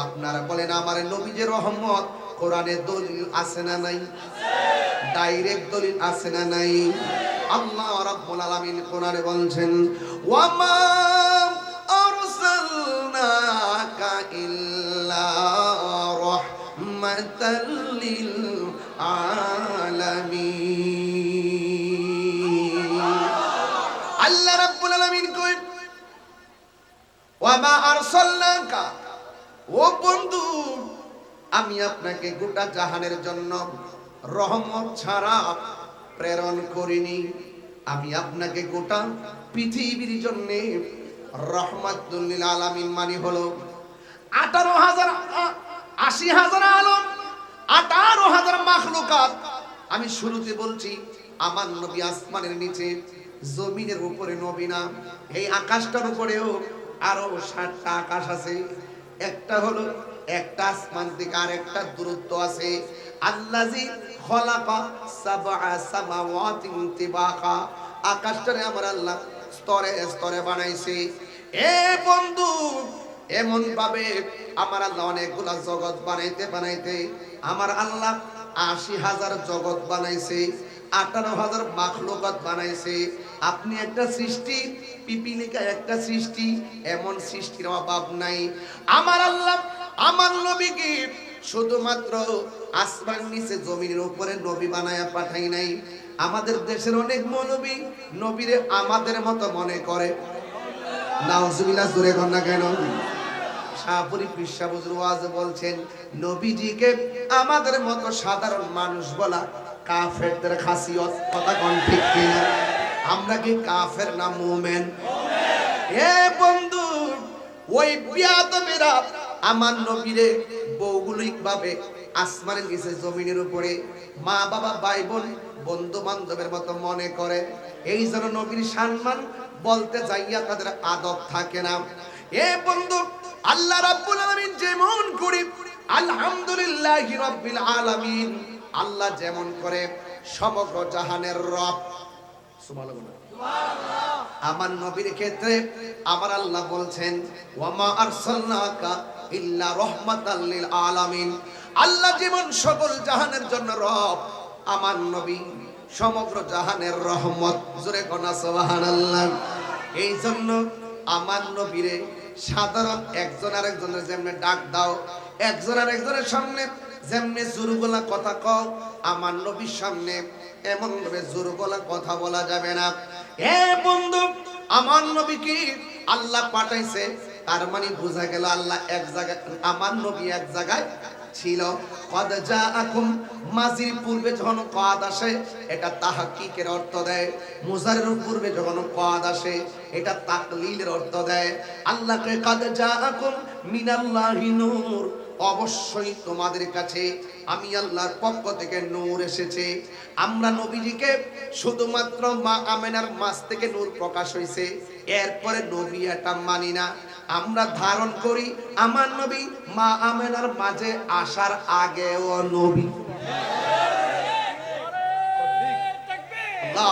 আপনারা বলেন আমার নবী যে রহমত, কোরআনে দলিল আছে না নাই? ডাইরেক্ট দলিল আছে না নাই? আল্লাহ রাব্বুল আলামিন কোরআনে বলছেন ওয়ামা আরসালনাকা ইল্লা রাহমাতাল লিল আলামিন। আল্লাহ রাব্বুল আলামিন কই ওয়ামা আরসালনাকা, ও বন্ধু আমি আপনাকে গোটা জাহানের জন্য রহমত ছাড়া প্রেরণ করিনি। আমি আপনাকে গোটা পৃথিবীর জন্য রহমাতুল লিল আলামিন মানে হলো 18,000 80,000 আলম, 18,000 মাখলুকাত। আমি শুরুতে বলছি আমার নবী আসমানের নিচে জমিনের উপরে নবী না, এই আকাশটার উপরেও আরো 7টা আকাশ আছে। একটা হলো একটা আসমান থেকে আরেকটা দূরত্ব আছে। আল্লাযী খলাকা সাবআ সামাওয়াতিন তিবাকা, আকাশটারে আমার আল্লাহ স্তরে স্তরে বানাইছে। এ বন্ধু এমন ভাবে আমার আল্লাহ অনেকগুলা জগৎ বানাইতে বানাইতে আমার আল্লাহ 80,000 জগৎ বানাইছে, 18,000 মাখলুকাত বানাইছে। আপনি একটা সৃষ্টি, পিপিলিকা একটা সৃষ্টি, এমন সৃষ্টির অভাব নাই। আমার আল্লাহ আমার নবীকে শুধুমাত্র আসমান নিচে জমিনের উপরে নবী বানায়া পাঠাই নাই। আমাদের দেশের অনেক মৌলবী নবীরে আমাদের মতো মনে করে। নাউজুবিল্লাহ, জোরে কর না কেন? শাহপুরী পিসা হুজুর ওয়াজে বলছেন নবীজিকে আমাদের মতো সাধারণ মানুষ বলা কাফেরদের খাসিয়ত। কথা কোন ঠিক কিনা? আমরা কি কাফের না মুমিন? এ বন্ধু ওই বিয়াদবেরা আমার নবীরে ভৌগোলিক ভাবে আসমানের নিচে জমিনের উপরে মা বাবা ভাই বোন বন্ধু বান্ধবের মতো মনে করে। এই জন্য নবীর সম্মান বলতে যাইয়া তাদের আদব থাকে না। এ বন্ধু আল্লাহ রাব্বুল আলামিন যেমন করে আলহামদুলিল্লাহি রাব্বিল আলামিন, আল্লাহ যেমন করে সমগ্র জাহানের রব সুবহানাল্লাহ, আমার নবীর ক্ষেত্রে আমার আল্লাহ বলছেন ওয়ামা আরসালনাকা ইল্লা রাহমাতাল লিল আলামিন। আল্লাহ যেমন সকল জাহানের জন্য রব, আমার নবী সমগ্র জাহানের রহমত। জোরে কোনা সুবহানাল্লাহ। এই জন্য আমার নবীরে সাধারণ একজন আরেকজনের যেমনে ডাক দাও, একজন আরেকজনের সামনে যেমনে জোরগলা কথা কও, আমার নবীর সামনে এমন ভাবে জোরগলা কথা বলা যাবে না। এ বন্ধু আমার নবীকে আল্লাহ পাঠাইছে, তার মানে বোঝা গেল আল্লাহ এক জায়গায়, আমার নবী এক জায়গায় ছিল। কদ জাআকুম, মাজির পূর্বে যখন কদ আসে এটা তাহকিকের অর্থ দেয়, মুজারের পূর্বে যখন কদ আসে এটা তাকলিলের অর্থ দেয়। আল্লাহকে কদ জাআকুম মিনাল্লাহি নূর, অবশ্যই তোমাদের কাছে আমি আল্লাহর পক্ষ থেকে নূর এসেছে। আমরা নবীজিকে শুধুমাত্র মা আমেনার মাস থেকে নূর প্রকাশ হয়েছে, এরপরে নবী এটা মানি না। আমরা ধারণ করি আমার নবী মা আমেনার মাঝে আসার আগেও নবী। আল্লাহ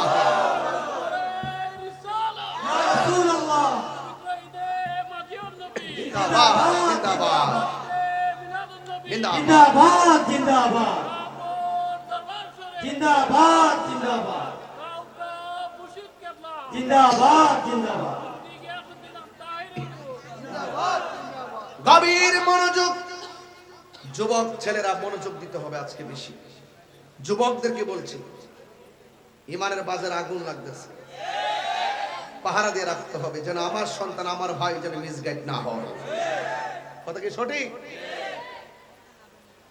জিন্দাবাদ জিন্দাবাদ জিন্দাবাদ জিন্দাবাদ জিন্দাবাদ জিন্দাবাদ। গভীর মনোযোগ, যুবক ছেলেরা মনোযোগ দিতে হবে আজকে বেশি। যুবকদেরকে বলছি ইমানের বাজারে আগুন লাগতেছে, পাহারা দিয়ে রাখতে হবে যেন আমার সন্তান আমার ভাই যেন মিসগাইড না হয়। কথা কি সঠিক?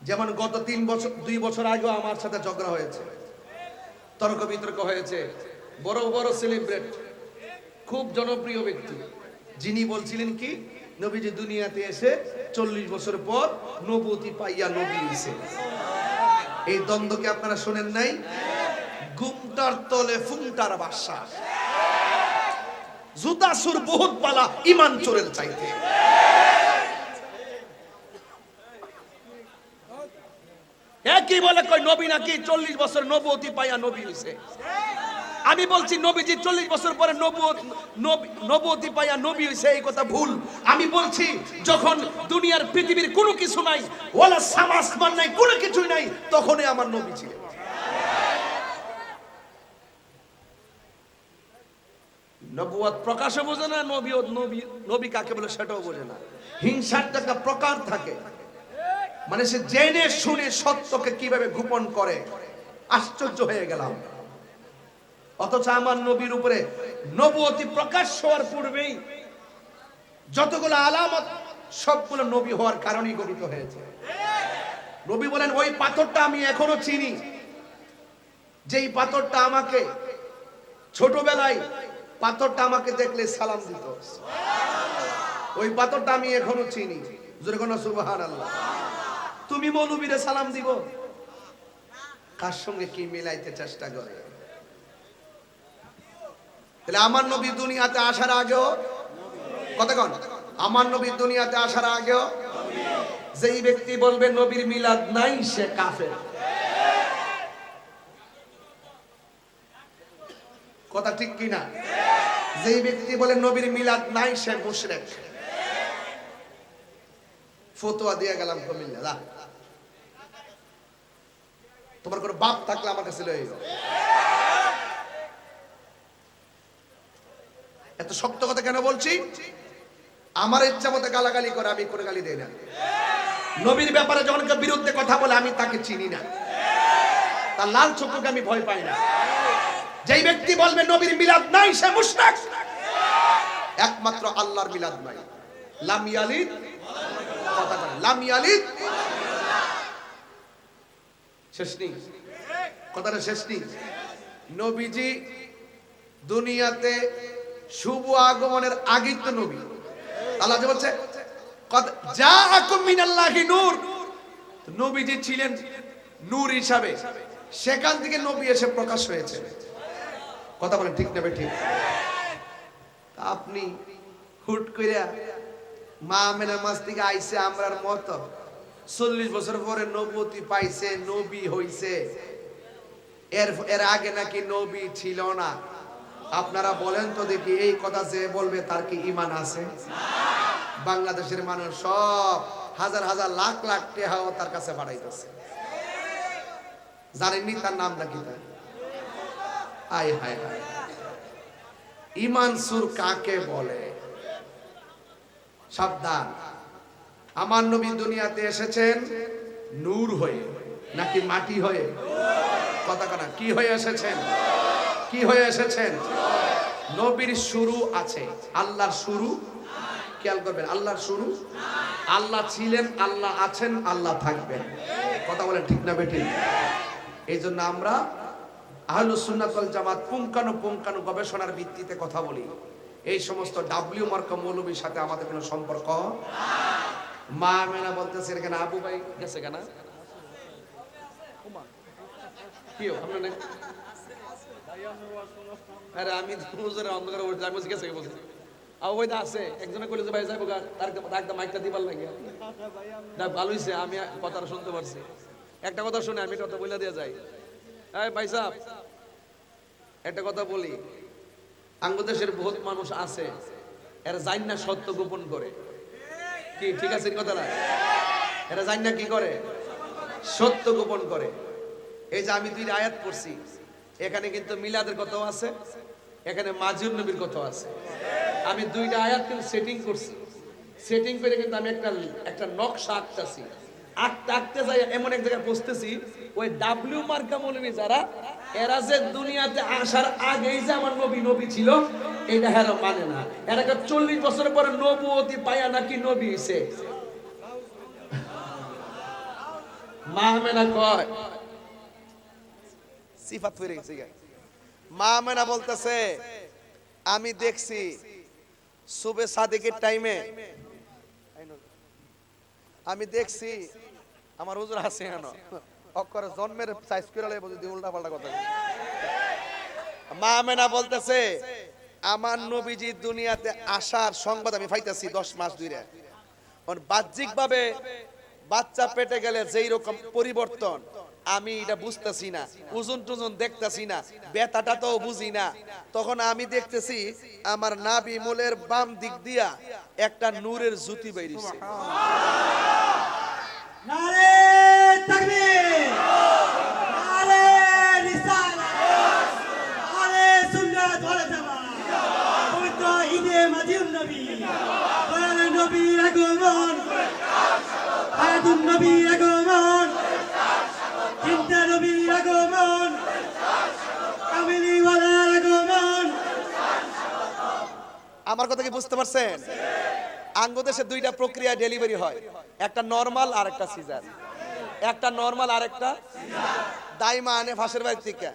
যেমন গত 2 বছর আগেও আমার সাথে ঝগড়া হয়েছে, তর্ক বিতর্ক হয়েছে। বড় বড় সেলিব্রেট, খুব জনপ্রিয় ব্যক্তি, যিনি বলছিলেন কি নবীজি দুনিয়াতে এসে 40 বছর পর নবুয়তি পাইয়া নবী হইছে। এই দ্বন্দ্বকে আপনারা শুনেন নাই? গুমটার তলে ফুংটার বাসা, জুতা সুর বহুত পালা ইমান চোরের চাইতে। একই বলে কই নবী নাকি 40 বছর নবুয়তি পাইয়া নবী হইছে। আমি বলছি নবীজি 40 বছর পরে নবুয়তি পাইয়া নবী হইছে, এই কথা ভুল। আমি বলছি যখন দুনিয়ার পৃথিবীর কোনো কিছু নাই, ওয়ালা সামাসমান নাই, কোনো কিছুই নাই, তখনই আমার নবী ছিলেন। নবুয়ত প্রকাশও বোঝে না, নবী কাকে বলে সেটাও বোঝে না। হিংসার একটা প্রকার থাকে, মানে সে জেনে শুনে সত্যকে কিভাবে গোপন করে, আশ্চর্য হয়ে গেলাম। অথচ আমার নবীর উপরে নবুয়তি প্রকাশ হওয়ার পূর্বেই যতগুলো আলামত, সবগুলো নবী হওয়ার কারণেই গঠিত হয়েছে। নবী বলেন, ওই পাথরটা আমি এখনো চিনি, যেই পাথরটা আমাকে ছোটবেলায় পাথরটা আমাকে দেখলে সালাম দিত, ওই পাথরটা আমি এখনো চিনি। জোরে কোন সুবহানাল্লাহ। তুমি মৌলবীরে সালাম দিব, কার সঙ্গে কি মিলাইতে চেষ্টা করে? তাহলে আমার নবী দুনিয়াতে আসার আগেও, কতক্ষণ আমার নবী দুনিয়াতে আসার আগেও যেই ব্যক্তি বলবে নবীর মিলাদ নাই, সে কাফের। কথা ঠিক কিনা? যেই ব্যক্তি বলে নবীর মিলাদ নাই, সে মুশরিক। ফতোয়া দিয়ে গেলাম কুমিল্লা, তোমার কোনো বাপ থাকলে আমার কাছে লয়ে যাও। এত শক্ত কথা কেন বলছি? আমার ইচ্ছা মতো গালাগালি করে, আমি করে গালি দেই না। নবীর ব্যাপারে যখন কেউ বিরুদ্ধে কথা বলে, আমি তাকে চিনি না, তার লাল চক্ষুকে আমি ভয় পাই না। যেই ব্যক্তি বলবে নবীর মিলাদ নাই, সে মুশরিক। একমাত্র আল্লাহর মিলাদ নাই, লাম ইয়ালিদ, কথা বলেন, লাম ইয়ালিদ, শেষ নেই, কথাটা শেষ নেই। নবীজি দুনিয়াতে শুভ আগমনের আগেই তো নবী। আল্লাহ যে বলছে জাআকুম মিনাল্লাহি নূর, নবীজি ছিলেন নূর হিসাবে, সেখান থেকে নবী এসে প্রকাশ হয়েছে। কথা বলেন ঠিক না ঠিক? আপনি হুট কইরা মা আমেনার মাস থেকে আইছে আমরার মতো, 40 বছর পরে নবুয়তি পাইছে, নবী হইছে, এর আগে নাকি নবী ছিল না। আপনারা বলেন তো দেখি, এই কথা যে বলবে তার কি ঈমান আছে? বাংলাদেশের মানুষ সব হাজার হাজার লাখ লাখ টাকাও তার কাছে পাঠাইতেছে, জানেননি তার নাম নাকি? তাই আয় হায় হায়, ঈমান সুর কাকে বলে? সাবধান। আমার নবী দুনিয়াতে এসেছেন নূর হয়ে নাকি মাটি হয়ে? কথা কানা, কি হয়ে এসেছেন? কি হয়ে এসেছেন? নবীর শুরু আছে, আল্লাহর শুরু, খেয়াল করবেন, আল্লাহর শুরু। আল্লাহ ছিলেন, আল্লাহ আছেন, আল্লাহ থাকবেন। কথা বলেন ঠিক না বেঠিক? এই জন্য আমরা আহলুস সুন্নাত ওয়াল জামাত পুঙ্খানু গবেষণার ভিত্তিতে কথা বলি। এই সমস্ত ডাব্লিউ মার্কা মৌলবীর সাথে আমাদের কোনো সম্পর্ক। মা মেনা বলতেছে এখানে আবু ভাই গেছে কেন? কি আপনার আরে আমি হুজুরে অন্ধকারে উঠে আমি গেছে বলছি আবু ভাই আছে একজনে কইলে যে ভাই যাইবো তার একদম মাইকটা দিবার লাগে না, ভালো হইছে, আমি কথাটা শুনতে পারছি। একটা কথা শুনে আমি কথা বলে দিয়ে যাই। এই ভাই সাহেব, একটা কথা বলি, বাংলাদেশের বহুত মানুষ আছে এরা জান না সত্য গোপন করে। কি ঠিক আছে কথা না? এরা জান না কি করে? সত্য গোপন করে। এই যে আমি দুইটা আয়াত পড়ছি, এখানে কিন্তু মিলাদের কথাও আছে, এখানে মাজিউর নবীর কথাও আছে। আমি দুইটা আয়াত কিন্তু সেটিং করছি, সেটিং করে কিন্তু আমি একটা নকশা আঁকতেছি। আঁকতে যাই এমন এক জায়গায় বসতেছি, ওই ডাব্লিউ মার্কা মৌলবী যারা, এরা যে দুনিয়াতে আসার আগেই যে আমার নবী ছিল, এটা হেরা মানে না। এরা 40 বছর পরে নবুয়তি পায়া নাকি নবী হইছে। মা আমেনা কয় সিফাত হয়ে গেছে। মা আমেনা বলতেছে আমি দেখছি সুবে সাদিকের টাইমে, আমি দেখছি আমার হুজুর আছে কেন অক্ষর জন্মের সাইজ করে বুঝি উল্টা পাল্টা কথা। মা আমেনা বলতেছে আমার নবীজি দুনিয়াতে আসার সংবাদ আমি পাইতেছি 10 মাস ধরে। বাহ্যিক ভাবে বাচ্চা পেটে গেলে যেই রকম পরিবর্তন, আমি এটা বুঝতেছি না, ওজন টুজন দেখতেছি না, ব্যথাটা তো বুঝি না। তখন আমি দেখতেছি আমার নাভি মূলের বাম দিক দিয়া একটা নূরের জ্যোতি বেরিয়েছে। নারে তাকবীর, নারে রিসালাত, নারে সুন্নাত ওয়াল জামাত। পবিত্র ঈদে মাজিদুন নবী, দয়াল নবীর আগমন, আয়াতুন নবীর আগমন, চিন্তা নবীর আগমন, কামিলি ওয়ালার আগমন। আমার কথা কি বুঝতে পারছেন? আঙ্গদেশে দুইটা প্রক্রিয়া ডেলিভারি হয়, একটা নরমাল আর একটা সিজার। একটা নরমাল আর একটা দাইমা আনে ফাঁসের বাড়ি থেকে,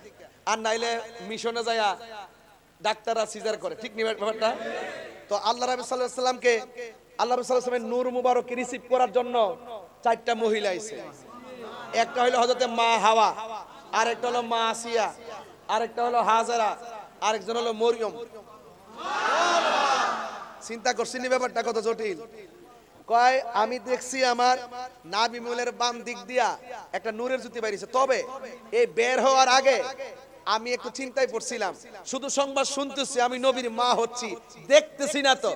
আর নাইলে মিশনে যায়া ডাক্তাররা সিজার করে, ঠিক নিবে ব্যাপারটা। তো আল্লাহ রাবি সাল্লাল্লাহু আলাইহি সাল্লামকে, আল্লাহ রাবি সাল্লাল্লাহু আলাইহি সাল্লামের নূর মুবারক রিসিভ করার জন্য 4টা মহিলা আইছে। একটা হলো হযরতে মা হাওয়া, আরেকটা হলো মা আসিয়া, আরেকটা হলো হাজারা, আরেকজন হলো মরিয়ম। চিন্তা করছেন ব্যাপারটা কত জটিল? কয় আমি দেখছি আমার নাভি মূলের বাম দিক দিয়া একটা নূরের জ্যোতি বেরিয়েছে। তবে এই বের হওয়ার আগে আমি একটু চিন্তায় পড়ছিলাম, শুধু সংবাদ শুনতেছি, আমি নবীর মা হচ্ছি, দেখতেছি না তো।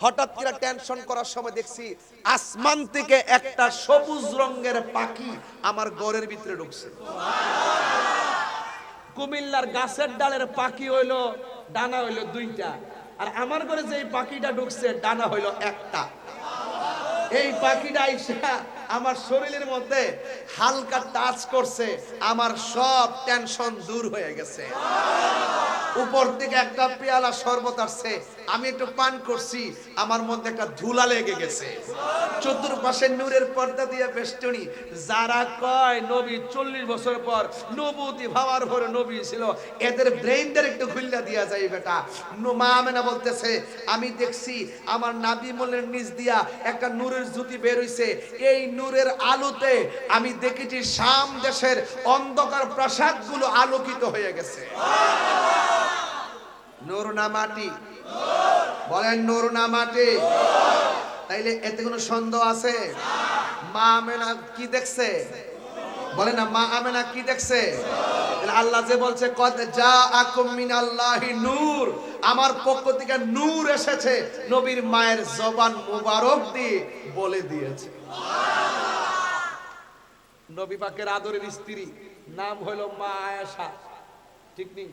হঠাৎ করে টেনশন করার সময় দেখছি আসমান থেকে একটা সবুজ রঙের পাখি আমার ঘরের ভিতরে ঢুকছে। কুমিল্লার গাছের ডালের পাখি হইলো ডানা হইলো 2টা, আর আমার ঘরে যে পাখিটা ঢুকছে ডানা হইলো একটা। এই পাখিটা আইসা আমার শরীরের মধ্যে হালকা টাচ করছে, আমার সব টেনশন দূর হয়ে গেছে। উপর থেকে একটা পেয়ালা শরবত আসছে, আমি একটু পান করছি, আমার মধ্যে একটা ধুলা লেগে গেছে। চতুর্পাশে নূরের পর্দা দিয়ে বেষ্টনী। যারা কয় নবী 40 বছর পর নবুতি ভাবার পরে নবী ছিল, এদের ব্রেইনদের একটু খুললা দিয়া যায় বেটা। মা আমেনা বলতেছে আমি দেখছি আমার নাভি মূলের নিচ দিয়া একটা নূরের জ্যোতি বের হইছে। এই নূরের আলোতে আমি দেখেছি শাম দেশের অন্ধকার প্রাসাদগুলো আলোকিত হয়ে গেছে। নূর না মাটি? বলেন নূর না মাটি? তাইলে এতে কোনো সন্দেহ আছে? মা আমেনা কি দেখছে? বলে না, মা আমেনা কি দেখছে? আল্লাহ যে বলছে কদ জাআকুম মিনাল্লাহি নূর, আমার পক্ষ থেকে নূর এসেছে, নবীর মায়ের জবান মুবারক দিয়ে বলে দিয়েছে। নবী পাকের আদরের স্ত্রী নাম হলো মা আয়েশা, ঠিক নেই?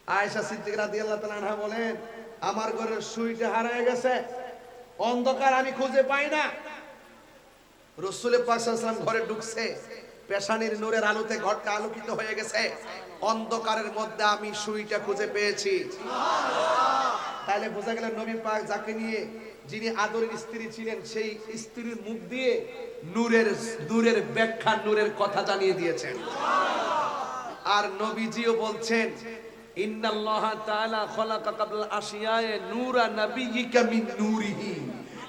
আয়েশা সিদ্দিকা রাদিয়াল্লাহু তাআলা আনহা বলেন আমার ঘরের সুইটা হারিয়ে গেছে, অন্ধকার আমি খুঁজে পাই না। রাসূল পাক সাল্লাল্লাহু আলাইহি ওয়াসাল্লাম ঘরে ঢুকছে, পেশানির নূরের আলোতে ঘরটা আলোকিত হয়ে গেছে, অন্ধকারের মধ্যে আমি সুইটা খুঁজে পেয়েছি। তাহলে বোঝা গেল নবী পাক যাকে নিয়ে, যিনি আদরের স্ত্রী ছিলেন, সেই স্ত্রীর মুখ দিয়ে নূরের ব্যাখ্যা, নূরের কথা জানিয়ে দিয়েছেন। আর নবীজিও বলছেন ইন্নাল্লাহা তাআলা খালাকা কাবলাল আশিয়ায়ে নূরা নাবিয়িকা মিন নূরিহি,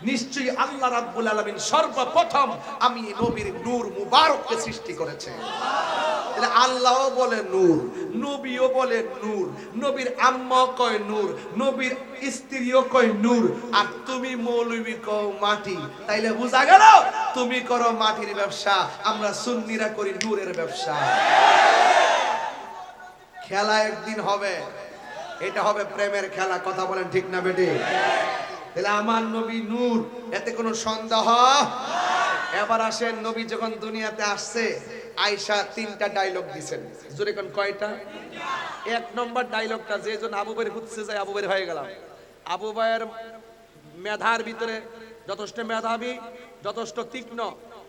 নিশ্চয়ই আল্লাহ রাব্বুল আলামিন সর্বপ্রথম আমি নবীর নূর মুবারককে সৃষ্টি করেছেন। তাহলে আল্লাহও বলে নূর, নবীও বলে নূর, নবীর আম্মা কয় নূর, নবীর স্ত্রীও কয় নূর, আর তুমি মৌলবী কও মাটি। তাইলে বোঝা গেল তুমি করো মাটির ব্যবসা, আমরা সুন্নিরা করি নূরের ব্যবসা। খেলা একদিন হবে, এটা হবে প্রেমের খেলা। কথা বলেন ঠিক না বেটি? তাহলে আমার নবী নূর, এতে কোনো সন্দেহ। এবার আসেন, নবী যখন দুনিয়াতে আসছে আয়েশা 3টা ডায়লগ দিবেন। জোরে কোন কয়টা? 1 নম্বর ডায়লগটা, যে জন আবু বকর খুঁজতে যায় আবু বকর হয়ে গেলাম। আবু বকর মেধার ভিতরে যথেষ্ট মেধাবী, যথেষ্ট তীক্ষ্ণ।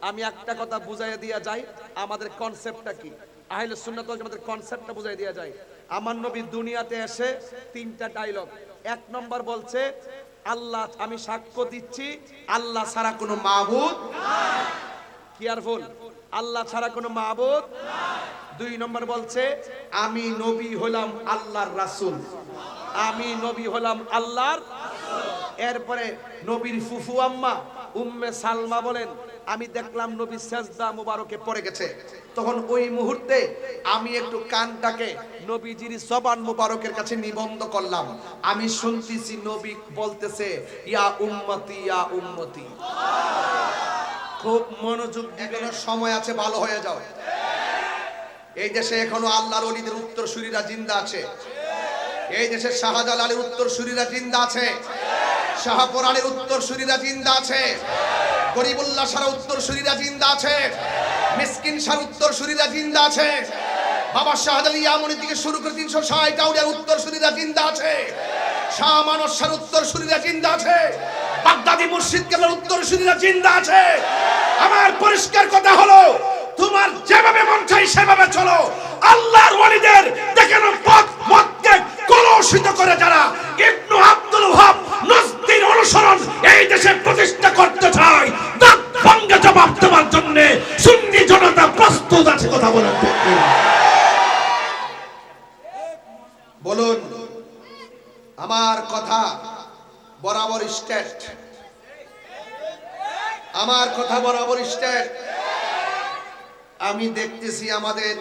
আমি একটা কথা বুঝাইয়া দিয়া যাই, আমাদের কনসেপ্টটা কি, আহলে সুন্নাত ওয়াল জামাতের কনসেপ্টটা বুঝাই দিয়া যায়। আমার নবী দুনিয়াতে এসে 3টা ডায়লগ। 1 নম্বর বলছে আল্লাহ, আমি সাক্ষ্য দিচ্ছি আল্লাহ ছাড়া কোনো মাবুদ নাই। কেয়ারফুল, আল্লাহ ছাড়া কোনো মাবুদ নাই। 2 নম্বর বলছে আমি নবী হলাম আল্লাহর রাসূল, আমি নবী হলাম আল্লাহর রাসূল। এরপরে নবীর ফুফু আম্মা উম্মে সালমা বলেন আমি দেখলাম নবী সেজদা মুবারকে পড়ে গেছে, তখন ওই মুহূর্তে আমি একটু কানটাকে নবীজির জবান মুবারকের কাছে নিবন্ধ করলাম। আমি শুনতেছি নবী বলতেছে ইয়া উম্মতি ইয়া উম্মতি। খুব মনোযোগ এখনো সময় আছে, ভালো হয়ে যাও। এই দেশে এখনো আল্লাহর ওলিদের উত্তরসূরিরা জিন্দা আছে। এই দেশে শাহজালালের উত্তরসূরিরা জিন্দা আছে, শাহপুরানের উত্তরসূরিরা জিন্দা আছে, গরিবুল্লাহ শাহর উত্তরসূরিরা জিন্দা আছে, মিসকিন শাহর উত্তরসূরিরা জিন্দা আছে, বাবা শাহজালাল ইয়ামনি থেকে শুরু করে 360 আউলিয়ার উত্তরসূরিরা জিন্দা আছে, শাহ মানস শাহর উত্তরসূরিরা জিন্দা আছে, বাগদাদি মুর্শিদ কেবলার উত্তরসূরিরা জিন্দা আছে। আমার পরিষ্কার কথা হলো, তোমার যেভাবে মন চাই সেভাবে চলো। আল্লাহর ওলিদের দেখেন পথ মতকে কলুষিত করে যারা ইবনু আব্দুল ওয়াহাব নজদীর অনুসরণ এই দেশে প্রতিষ্ঠা করতে চায়, তার সঙ্গে জবাব দেওয়ার জন্য সুন্নি জনতা প্রস্তুত আছে। কথা বলেন ঠিক কিনা? বলুন, আমার কথা বরাবর স্টেট, আমার কথা বরাবর স্টেট। আমি দেখতেছি আমাদের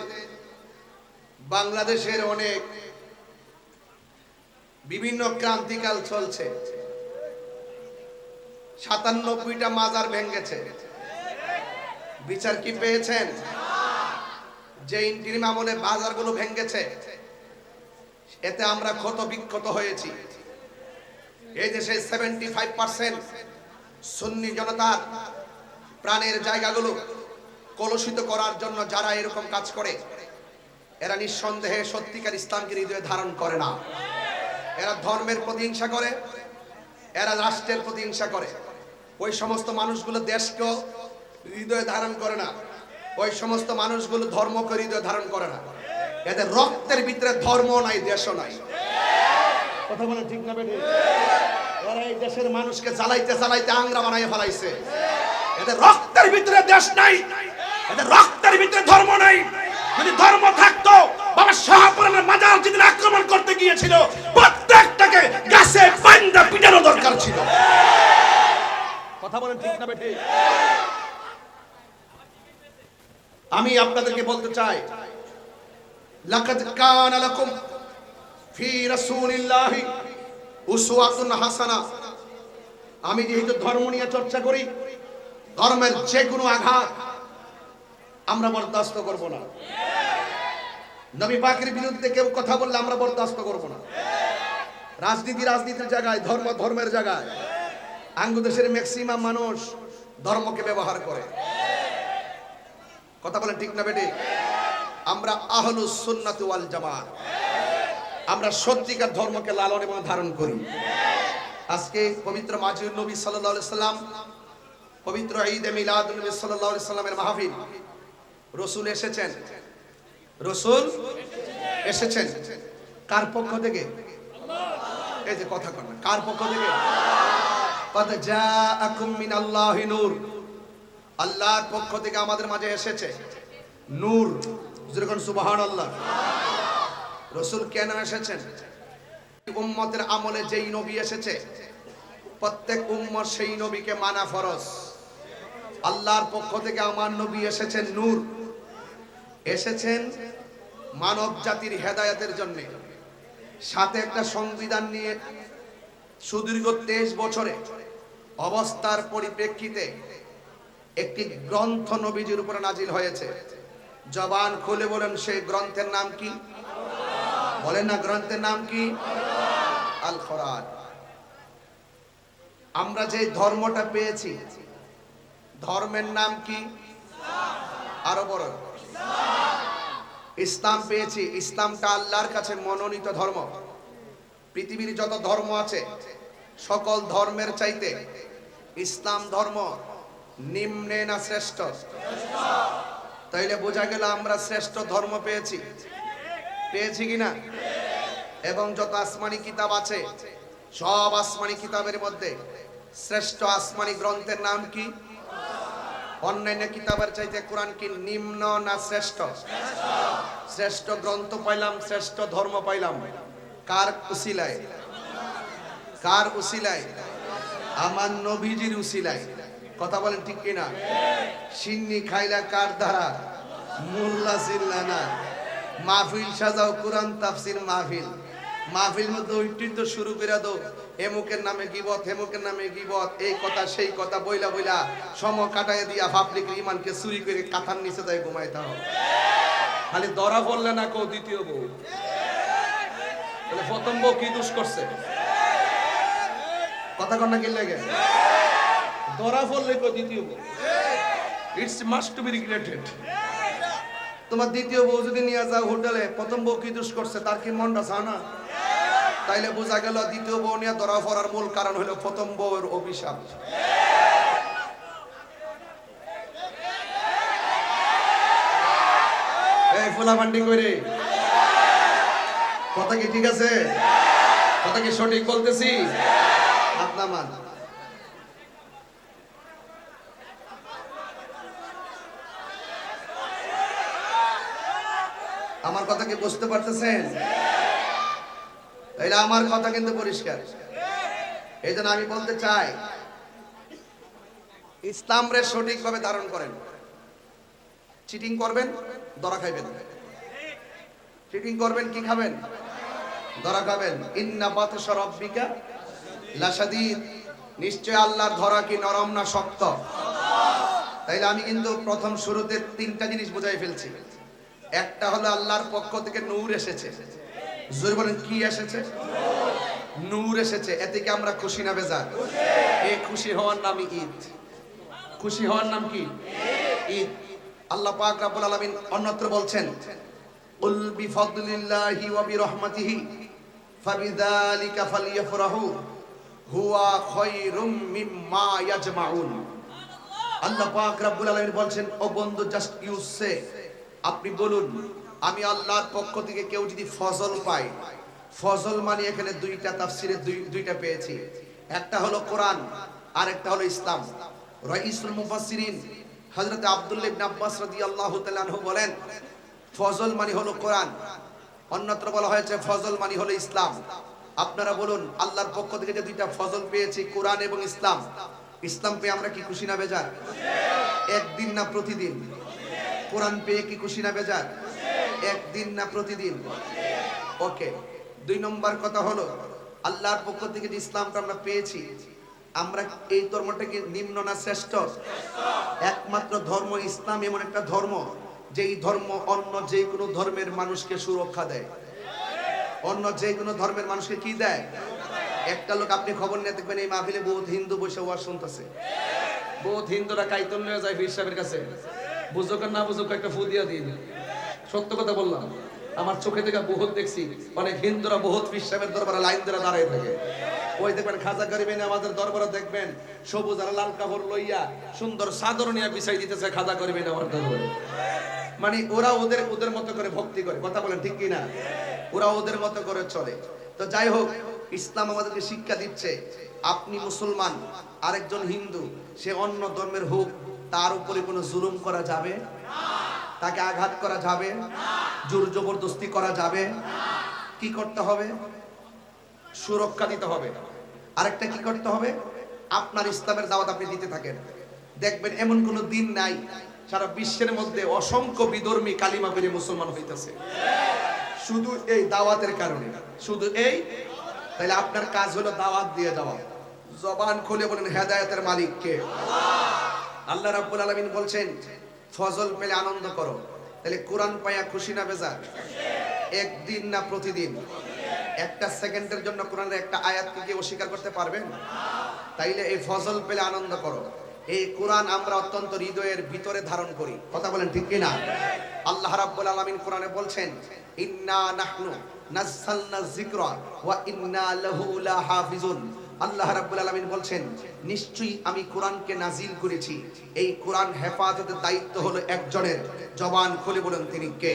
বাংলাদেশের অনেক বিভিন্ন ক্রান্তিকাল চলছে। 97টা মাজার ভেঙেছে, বিচার কি পেয়েছেন? যে ইন্টিরিম আমলে বাজারগুলো ভেঙেছে, এতে আমরা ক্ষত বিক্ষত হয়েছি। এই দেশে 75% সুন্নি জনতার প্রাণের জায়গাগুলো কলুষিত করার জন্য যারা এরকম কাজ করে, এরা নিঃসন্দেহে সত্যিকার ইসলামকে হৃদয়ে ধারণ করে না। এরা ধর্মের প্রতিহিংসা করে, এরা রাষ্ট্রের প্রতিহিংসা করে। ওই সমস্ত মানুষগুলো দেশকেও হৃদয়ে ধারণ করে না, ওই সমস্ত মানুষগুলো ধর্মকে হৃদয়ে ধারণ করে না। এদের রক্তের ভিতরে ধর্ম নাই, দেশও নাই। কথা বলেন ঠিক না বেঠিক? এরা এই দেশের মানুষকে জ্বালাইতে জ্বালাইতে আংরা বানাইয়া ফেলাইছে। এদের রক্তের ভিতরে দেশ নাই, এদের রক্তের ভিতরে ধর্ম নাই। যদি ধর্ম থাকতো, বাবা শাহপুরানের মাজার যেদিন আক্রমণ করতে গিয়েছিল, প্রত্যেকটাকে গাছে বান্দা পিটানো দরকার ছিল। কথা বলেন ঠিক না বেঠিক? আমি আপনাদেরকে বলতে চাই, লাকাদ কানা লাকুম ফি রাসূলিল্লাহি উসওয়াতুন হাসানা। আমি যেহেতু ধর্ম নিয়ে চর্চা করি, ধর্মের যে কোনো আঘাত আমরা বরদাস্ত করব না। নবী পাকের বিরুদ্ধে কেউ কথা বললে আমরা বরদাস্ত করব না। রাজনীতির জায়গায়, ধর্ম ধর্মের জায়গায়। আঙ্গুদেশের ম্যাক্সিমাম মানুষ ধর্মকে ব্যবহার করে। কথা বলেন ঠিক না বেটি? আমরা আহলুস সুন্নাত ওয়াল জামাত, আমরা সত্যিকার ধর্মকে লালন এবং ধারণ করি। আজকে পবিত্র মাজিদুন নবী সাল্লাল্লাহু আলাইহি সাল্লাম, পবিত্র ঈদে মিলাদুন নবী সাল্লাল্লাহু আলাইহি সাল্লামের মাহফিল। রাসূল এসেছেন, রাসূল এসেছেন কার পক্ষ থেকে? এই যে কথা কন, কার পক্ষ থেকে? কদ জাআকুম মিনাল্লাহি নূর, আল্লাহর পক্ষ থেকে আমাদের মাঝে এসেছে নূর। যেরকম সুবহানাল্লাহ। রাসূল কেন এসেছেন? উম্মতের আমলে যেই নবী এসেছে, প্রত্যেক উম্মত সেই নবীকে মানা ফরজ। আল্লাহর পক্ষ থেকে আমার নবী এসেছেন নূর, এসেছেন মানব জাতির হেদায়েতের জন্য। সাথে একটা সংবিধান নিয়ে সুদীর্ঘ 23 বছরে অবস্থার পরিপ্রেক্ষিতে একটি গ্রন্থ নবীজির উপরে নাজিল হয়েছে। জবান খুলে বলেন, সেই গ্রন্থের নাম কি? বলেন না, গ্রন্থের নাম কি? আল কোরআন। আমরা যে ধর্মটা পেয়েছি, ধর্মের নাম কি? আরো বড়, ইসলাম পেয়েছি। ইসলামটা আল্লাহর কাছে মনোনীত ধর্ম। পৃথিবীর যত ধর্ম আছে, সকল ধর্মের চাইতে ইসলাম ধর্ম নিম্নে না শ্রেষ্ঠ? তাইলে বোঝা গেল আমরা শ্রেষ্ঠ ধর্ম পেয়েছি। পেয়েছি কিনা? এবং যত আসমানি কিতাব আছে, সব আসমানি কিতাবের মধ্যে শ্রেষ্ঠ আসমানি গ্রন্থের নাম কি? অন্যান্য কিতাবের চাইতে কোরআন কি নিম্ন না শ্রেষ্ঠ? শ্রেষ্ঠ গ্রন্থ পাইলাম, শ্রেষ্ঠ ধর্ম পাইলাম। কার উসিলায়? কার উসিলায়? আমার নবীজির উসিলায়। কথা বলেন ঠিক কিনা? সিন্নি খাইলা কার দ্বারা? মোল্লা সিল্লানা। মাহফিল সাজাও, কোরআন তাফসির মাহফিল। মাহফিল মধ্যে ওইটি তো শুরু করে দাও, এমুকের নামে গিবত, হেমুকের নামে গিবত, এই কথা সেই কথা বইলা বইলা সম কাটায় দিয়া পাবলিকের ইমানকে চুরি করে কাঁথার নিচে যায় ঘুমাইতে হবে। খালি ধরা পড়লে না কেউ দ্বিতীয় বউ, তাহলে প্রথম বউ কি দোষ করছে? কথা কন্যা কি লাগে? ধরা পড়লে কেউ দ্বিতীয় বউ, it's must to be regretted. তোমার দ্বিতীয় বউ যদি নিয়ে যাও হোটেলে, প্রথম বউ কি দোষ করছে তার কি মনটা চায় না? তাইলে বোঝা গেল দ্বিতীয় বউ নিয়ে ধরা পড়ার মূল কারণ হলো প্রথম বউয়ের অভিশাপ। এই ফুলাফান্ডি করে কথা কি ঠিক আছে? কথা কি সঠিক বলতেছি? আপনার মান আমার কথা কি বুঝতে পারতেছেন? তাইলে আমার কথা কিন্তু পরিষ্কার। এই জন্য আমি বলতে চাই, ইসলামরে সঠিকভাবে ধারণ করেন। চিটিং করবেন, ধরা খাইবেন। চিটিং করবেন, কি খাবেন? ধরা খাবেন। ইন্না বাতশা রাব্বিকা লাশাদীদ, নিশ্চয় আল্লাহর ধরা কি নরম না শক্ত? তাইলে আমি কিন্তু প্রথম শুরুতে তিনটা জিনিস বুঝাই ফেলছি। একটা হলো আল্লাহর পক্ষ থেকে নূর এসেছে। জোরে বলেন, কি এসেছে? নূর এসেছে। এতে কি আমরা খুশি না বেজার? এই খুশি হওয়ার নামই ঈদ। খুশি হওয়ার নাম কি? ঈদ। আল্লাহ পাক রব্বুল আলামিন অন্যত্র বলছেন, কুল বিফাদলিল্লাহি ওয়া বিরহমাতিহি ফাবিযালিকা ফালইফরাহু হুয়া খায়রুম মিম্মা ইয়াজমাউন। আল্লাহ পাক রব্বুল আলামিন বলছেন, ও বন্ধু, জাস্ট ইউ সে, আপনি বলুন, আমি আল্লাহর পক্ষ থেকে কেউ যদি ফজল পায়, ফজল মানে এখানে দুইটা তাফসিরে দুইটা পেয়েছি। একটা হলো কোরআন, আর একটা হলো ইসলাম। রাইসুল মুফাসসিরিন হযরত আব্দুল্লাহ ইবনে আব্বাস রাদিয়াল্লাহু তাআলা আনহু বলেন, ফজল মানে হলো কোরআন, অন্যত্র বলা হয়েছে ফজল মানে হলো ইসলাম। আপনারা বলুন, আল্লাহর পক্ষ থেকে যে দুইটা ফজল পেয়েছি, কোরআন এবং ইসলাম, ইসলাম পেয়ে আমরা কি খুশি না বেজার? একদিন না প্রতিদিন? কোরআন পেয়ে কি খুশি না বেজার? একদিন না প্রতিদিন? ওকে। দুই নম্বর কথা হলো, আল্লাহর পক্ষ থেকে যে ইসলামটা আমরা পেয়েছি, আমরা এই ধর্মটা কি নিম্ন না শ্রেষ্ঠ? একমাত্র ধর্ম ইসলাম এমন একটা ধর্ম, যেই ধর্ম অন্য যে কোনো ধর্মের মানুষকে সুরক্ষা দেয়। অন্য যে কোনো ধর্মের মানুষকে কি দেয়? একটা লোক, আপনি খবর নিয়ে দেখবেন, এই মাহফিলে বহুত হিন্দু বসে ওয়াজ শুনতেছে। বহুত হিন্দুরা কাইতন নিয়ে যায় পীর সাহেবের কাছে, বুঝুক আর না বুঝুক একটা ফু দিয়া দিন। সত্য কথা বললাম, আমার চোখে থেকে বহুত দেখছি, অনেক হিন্দুরা বহুত পীর সাহেবের দরবারে লাইন ধরে দাঁড়ায় থাকে। ওই দেখবেন খাজা গরিবে আমাদের দরবারে দেখবেন সবুজ আর লাল কাপড় লইয়া সুন্দর চাদর নিয়ে বিছাই দিতেছে খাজা গরিবে আমার দরবারে। মানে ওরা ওদের মতো করে ভক্তি করে। কথা বলেন ঠিক কি না? ওরা ওদের মতো করে চলে। তো যাই হোক, ইসলাম আমাদেরকে শিক্ষা দিচ্ছে, আপনি মুসলমান, আরেকজন হিন্দু, সে অন্য ধর্মের হোক, তার উপরে কোনো জুলুম করা যাবে না, তাকে আঘাত করা যাবে না, জোর জবরদস্তি করা যাবে না। কি করতে হবে? সুরক্ষা দিতে হবে। আরেকটা কি করতে হবে? আপনার ইসলামের দাওয়াত আপনি দিতে থাকেন। দেখবেন এমন কোনো দিন নাই সারা বিশ্বের মধ্যে অসংখ্য বিধর্মী কালিমা পড়ে মুসলমান হইতেছে, শুধু এই দাওয়াতের কারণে, শুধু এই। তাহলে আপনার কাজ হলো দাওয়াত দিয়ে যাওয়া। জবান খুলে বলেন, হেদায়েতের মালিক কে? আল্লাহ রাব্বুল আলামিন বলছেন, ফজল পেলে আনন্দ করো। তাহলে কোরআন পায়া খুশি না বেজার? একদিন না প্রতিদিন? একটা সেকেন্ডের জন্য কোরআনের একটা আয়াতকে কি অস্বীকার করতে পারবেন? তাইলে এই ফজল পেলে আনন্দ করো। এই কোরআন আমরা অত্যন্ত হৃদয়ের ভিতরে ধারণ করি। কথা বলেন ঠিক কি না? আল্লাহ রাব্বুল আলামিন কোরআনে বলছেন, ইন্না নাহনু নাযালনা যিকরা ওয়া ইন্না লাহু লাহাফিজুন। আল্লাহ রাব্বুল আলামিন বলছেন, নিশ্চয়ই আমি কোরআনকে নাজিল করেছি, এই কোরআন হেফাজতের দায়িত্ব হলো একজনের। জবান খুলে বলেন, তিনি কে?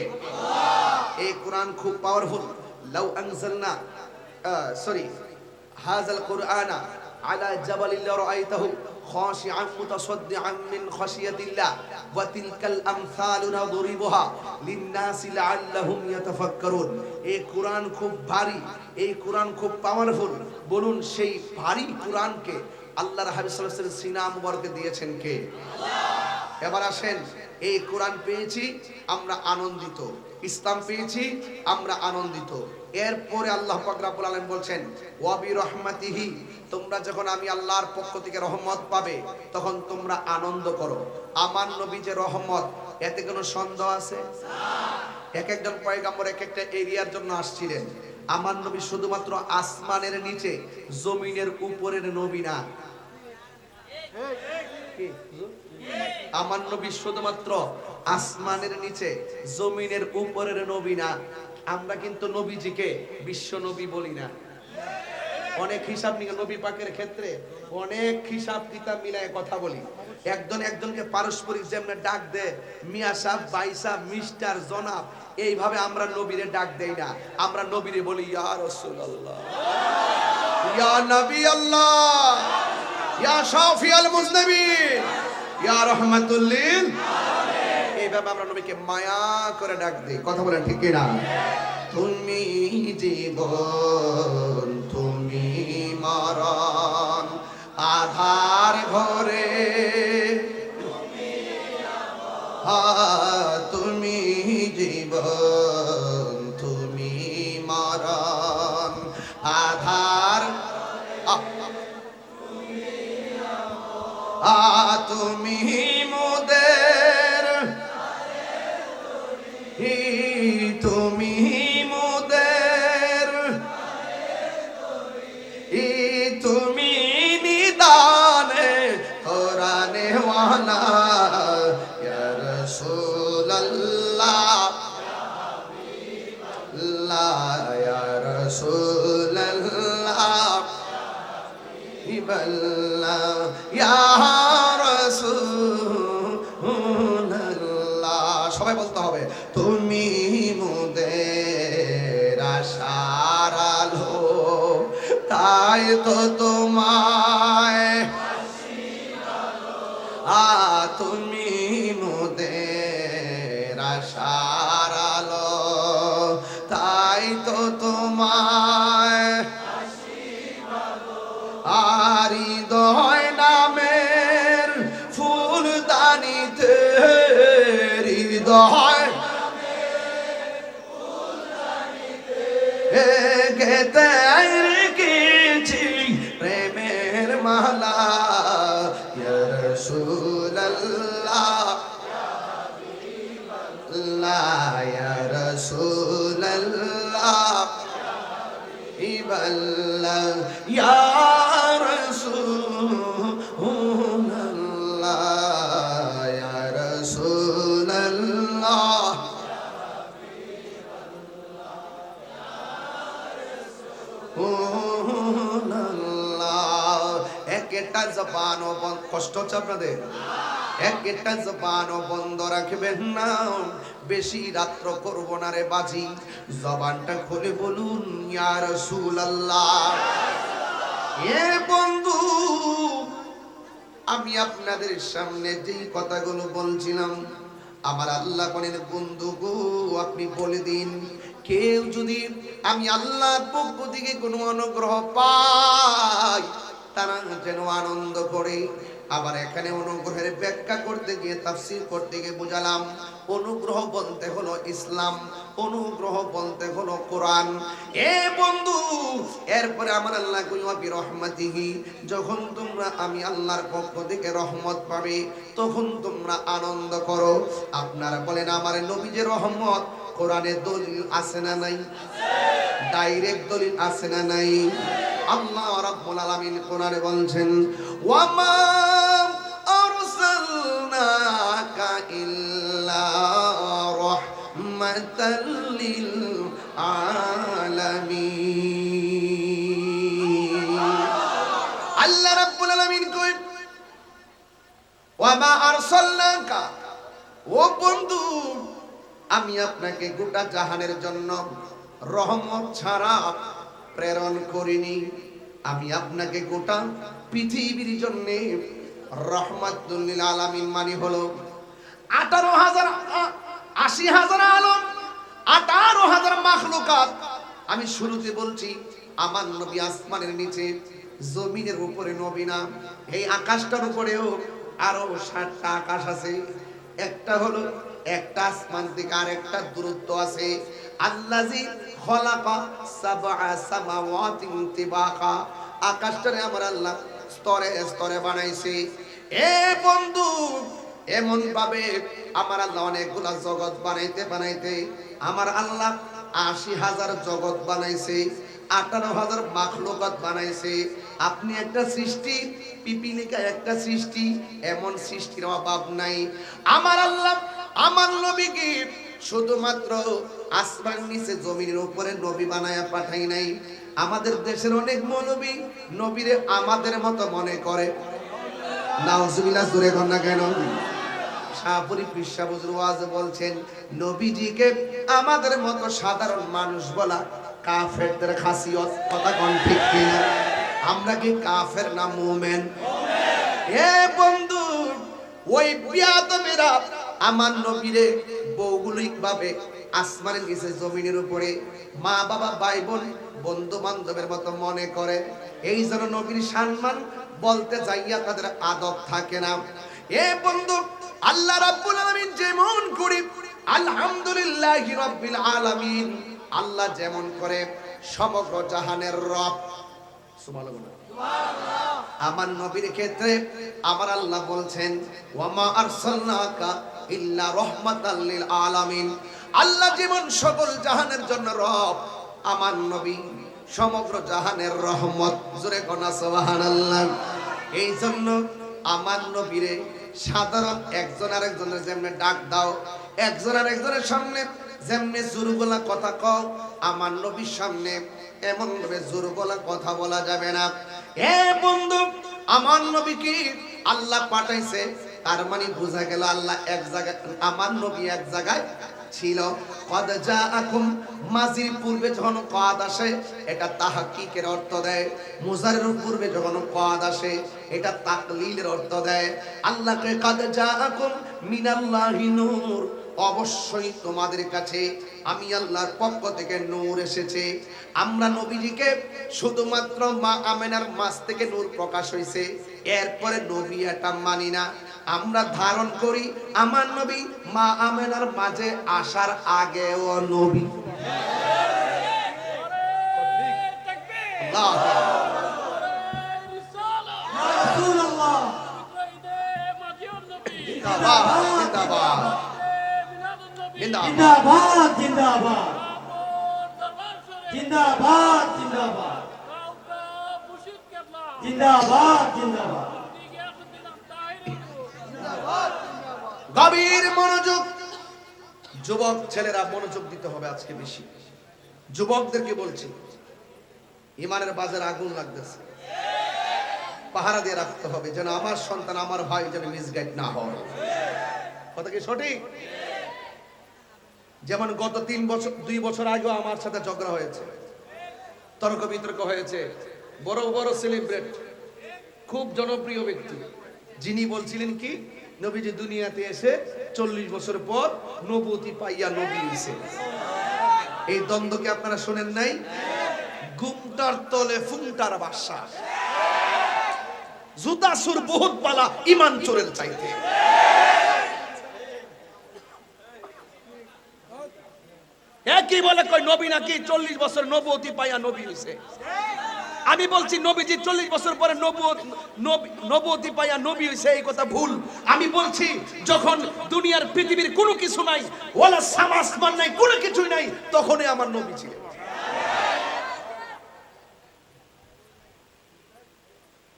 এই কোরআন খুব পাওয়ারফুল। লাউ আনজালনা হাযাল কুরআনা আলা জাবালিন লারাআইতাহু খাশিআন মুতাসাদ্দিআন মিন খাশিয়াতিল্লাহ ওয়া তিলকাল আমসালু নাদরিবুহা লিন-নাসি লাআল্লাহুম ইয়াতাফাক্কারুন। এই কোরআন খুব ভারী, এই কোরআন খুব পাওয়ারফুল। বলুন, সেই ভারী কোরআনকে আল্লাহর হাবিব সাল্লাল্লাহু আলাইহি ওয়াসাল্লাম সিনা মুবারকে দিয়েছেন কে? আল্লাহ। এবার আসেন, এই কোরআন পেয়েছি আমরা আনন্দিত, ইসলাম পেয়েছি আমরা আনন্দিত। এরপরে আল্লাহ পাক রব্বুল আলামিন বলছেন ওয়া বিরহমাতিহি, তোমরা যখন আমি আল্লাহর পক্ষ থেকে রহমত পাবে তখন তোমরা আনন্দ করো। আমার নবী যে রহমত, এতে কোনো সন্দেহ আছে? এক একজন পয়গম্বর এক একটা এরিয়ার জন্য আসছিলেন। আমার নবী শুধুমাত্র আসমানের নিচে জমিনের উপরের নবী না। আমার নবী শুধুমাত্র আসমানের নিচে জমিনের উপরের নবী না। আমরা কিন্তু নবীজিকে বিশ্ব নবী বলি না। অনেক হিসাব নিয়ে নবী পাকের ক্ষেত্রে অনেক হিসাব কিতাব মিলায় কথা বলি। একজন একজনকে পারস্পরিক যেমন ডাক দেয় মিয়া সাহেব, ভাই সাহেব, মিস্টার, জনাব, এইভাবে আমরা নবীরে ডাক দেই না। আমরা নবীরে বলি ইয়া রাসূলুল্লাহ, ইয়া নবী আল্লাহ, ইয়া শাফিউল মুজনিবিন, ইয়া রাহমাতুল লিল আলামিন। এইভাবে আমরা নবীকে মায়া করে ডাক দেই। কথা বলেন ঠিক কি না? তুমি জীবন, তুমি মরণ, আধার ঘরে তুমি জীবন, তুমি মরণ, আধার তুমি মোদের, তুমি মোদের, তুমি নিদানে কোরআনে ওয়ালা ইয়া রাসূলুল্লাহ, ইয়া রাসূলুল্লাহ, ইয়া রাসূলুল্লাহ। সবাই বলতে হবে তুমি মোদের আশার আলো, তাই তো তোমায় তুমি মোদের আশার আলো, তাই তো তোমায় আর হৃদয় নামের ফুলদানিতে, হৃদয় গেতে রেখেছি প্রেমের মালা, ইয়া রাসূলুল্লাহ, ইয়া রাসূলুল্লাহ, ইয়া রাসূলুল্লাহ, ইয়া রাসূলুল্লাহ। একটা জবানও বন্ধ, কষ্ট হচ্ছে আপনাদের? একটা জবানও বন্ধ রাখবেন না, বেশি রাত্র করব না রে বাজি। জবানটা খুলে বলুন ইয়া রাসূলুল্লাহ। এ বন্ধু, আমি আপনাদের সামনে যেই কথাগুলো বলছিলাম, আমার আল্লাহ বলেন বন্ধু গো আপনি বলে দিন, কেউ যদি আমি আল্লাহর পক্ষ থেকে কোনো অনুগ্রহ পাই তারা যেন আনন্দ করে। আবার এখানে অনুগ্রহের ব্যাখ্যা করতে গিয়ে তাফসীর করতে গিয়ে বুঝালাম, অনুগ্রহ বলতে হলো ইসলাম, অনুগ্রহ বলতে হলো কোরআন। এ বন্ধু, এরপরে আমার আল্লাহ কইয়া বিরহমাতিহি, যখন তোমরা আমি আল্লাহর পক্ষ থেকে রহমত পাবে তখন তোমরা আনন্দ করো। আপনারা বলেন আমার নবীর রহমত কোরআনে দলিল আছে না নাই? ডাইরেক্ট দলিল আছে না নাই? আল্লাহ রাব্বুল আলামিন কোরআনে বলছেন ওয়া মা আরসালনাকা ইল্লা রাহমাতাল লিল আলামিন। আল্লাহ রাব্বুল আলামিন কই ওয়া মা আরসালনাকা, ও বন্ধু আমি আপনাকে গোটা জাহানের জন্য রহমত ছাড়া প্রেরণ করিনি। আমি আপনাকে গোটা পৃথিবীর জন্য রহমাতুল লিল আলামিন মানে হলো 80,000 আলম, 18,000 মাখলুকাত। আমি শুরুতে বলছি আমার নবী আসমানের নিচে জমিনের উপরে নবী না। এই আকাশটার উপরেও আরো 7টা আকাশ আছে। একটা হলো একটা আসমান থেকে আরেকটা দূরত্ব আছে। আল্লাযী খলাকা সাবআ সামাওয়াতিন তিবাকা, আকাশটারে আমার আল্লাহ স্তরে স্তরে বানাইছে। এ বন্ধু, এমন ভাবে আমার আল্লাহ অনেকগুলা জগৎ বানাইতে বানাইতে আমার আল্লাহ ৮০,০০০ জগৎ বানাইছে, ১৮,০০০ মাখলুকাত বানাইছে। আপনি একটা সৃষ্টি, পিপিলিকা একটা সৃষ্টি, এমন সৃষ্টির অভাব নাই। আমার আল্লাহ আমার নবীকে শুধুমাত্র আসমান নিচে জমিনের উপরে নবী বানায়া পাঠাই নাই। আমাদের দেশের অনেক মৌলবী নবীরে আমাদের মতো মনে করে। নাউজুবিল্লাহ, জোরে কর না কেন? শাহপুরী পিসা হুজুর ওয়াজে বলছেন নবীজিকে আমাদের মতো সাধারণ মানুষ বলা কাফেরদের খাসিয়ত। কথা কোন ঠিক কিনা? আমরা কি কাফের না মুমিন? এ বন্ধু, ওই বিয়াদবেরা আমার নবীরে ভৌগোলিক ভাবে আসমানের নিচে জমিনের উপরে মা বাবা ভাই বোন বন্ধু বান্ধবের মতো মনে করে। এই জন্য নবীর সম্মান বলতে যাইয়া তাদের আদব থাকে না। এ বন্ধু, আল্লাহ রাব্বুল আলামিন যেমন করে আলহামদুলিল্লাহি রাব্বিল আলামিন, আল্লাহ যেমন করে সমগ্র জাহানের রব, সুবহানাল্লাহ, আমার নবীর ক্ষেত্রে আমার আল্লাহ বলছেন ওয়ামা আরসালনাকা ইল্লা রাহমাতাল লিল আলামিন। আল্লাহ যেমন সকল জাহানের জন্য রব, আমার নবী সমগ্র জাহানের রহমত। জোরে কোনা সুবহানাল্লাহ। এই জন্য আমার নবীরে সাধারণ একজন আরেকজনের যেমনে ডাক দাও, একজন আরেকজনের সামনে যেমনে জোরগলা কথা কও, আমার নবীর সামনে এমন ভাবে জোরগলা কথা বলা যাবে না। এ বন্ধু, আমার নবীকে আল্লাহ পাঠাইছে, তার মানে বোঝা গেল আল্লাহ এক জায়গায়, আমার নবী এক জায়গায় ছিল। কদ জাআকুম, মাজির পূর্বে যখন কদ আসে এটা তাহকিকের অর্থ দেয়, মুজারের পূর্বে যখন কদ আসে এটা তাকলিলের অর্থ দেয়। আল্লাহকে কদ জাআকুম মিনাল্লাহি নূর, অবশ্যই তোমাদের কাছে আমি আল্লাহর পক্ষ থেকে নূর এসেছে। আমরা নবীজিকে শুধুমাত্র মা আমেনার মাস থেকে নূর প্রকাশ হয়েছে, এরপরে নবী এটা মানি না। আমরা ধারণ করি আমার নবী মা আমেনার মাঝে আসার আগেও নবী। আল্লাহু রাসূলুল্লাহ জিন্দাবাদ, জিন্দাবাদ, জিন্দাবাদ, জিন্দাবাদ, জিন্দাবাদ, জিন্দাবাদ, জিন্দাবাদ, জিন্দাবাদ। গভীর মনোযোগ, যুবক ছেলেরা মনোযোগ দিতে হবে আজকে বেশি। যুবকদেরকে বলছি, ইমানের বাজার আগুন লাগতেছে, পাহারা দিয়ে রাখতে হবে যেন আমার সন্তান আমার ভাই যেন মিসগাইড না হয়। কথা কি সঠিক? যেমন গত 2 বছর আগেও আমার সাথে ঝগড়া হয়েছে, তর্ক বিতর্ক হয়েছে। বড় বড় সেলিব্রেট, খুব জনপ্রিয় ব্যক্তি, যিনি বলছিলেন কি নবীজি দুনিয়াতে এসে 40 বছর পর নবুয়তি পাইয়া নবী হইছে। এই দ্বন্দ্বকে আপনারা শুনেন নাই? গুমটার তলে ফুংটার বাসা, জুতা সুর বহুত পালা ইমান চোরের চাইতে। একই বলে কই নবী নাকি 40 বছর নবুয়তি পাইয়া নবী হইছে। আমি বলছি নবীজি 40 বছর পরে নবুয়তি পাইয়া নবী হইছে, এই কথা ভুল। আমি বলছি যখন দুনিয়ার পৃথিবীর কোনো কিছু নাই, ওয়ালা সামাসমান নাই, কোনো কিছুই নাই, তখনই আমার নবী ছিল।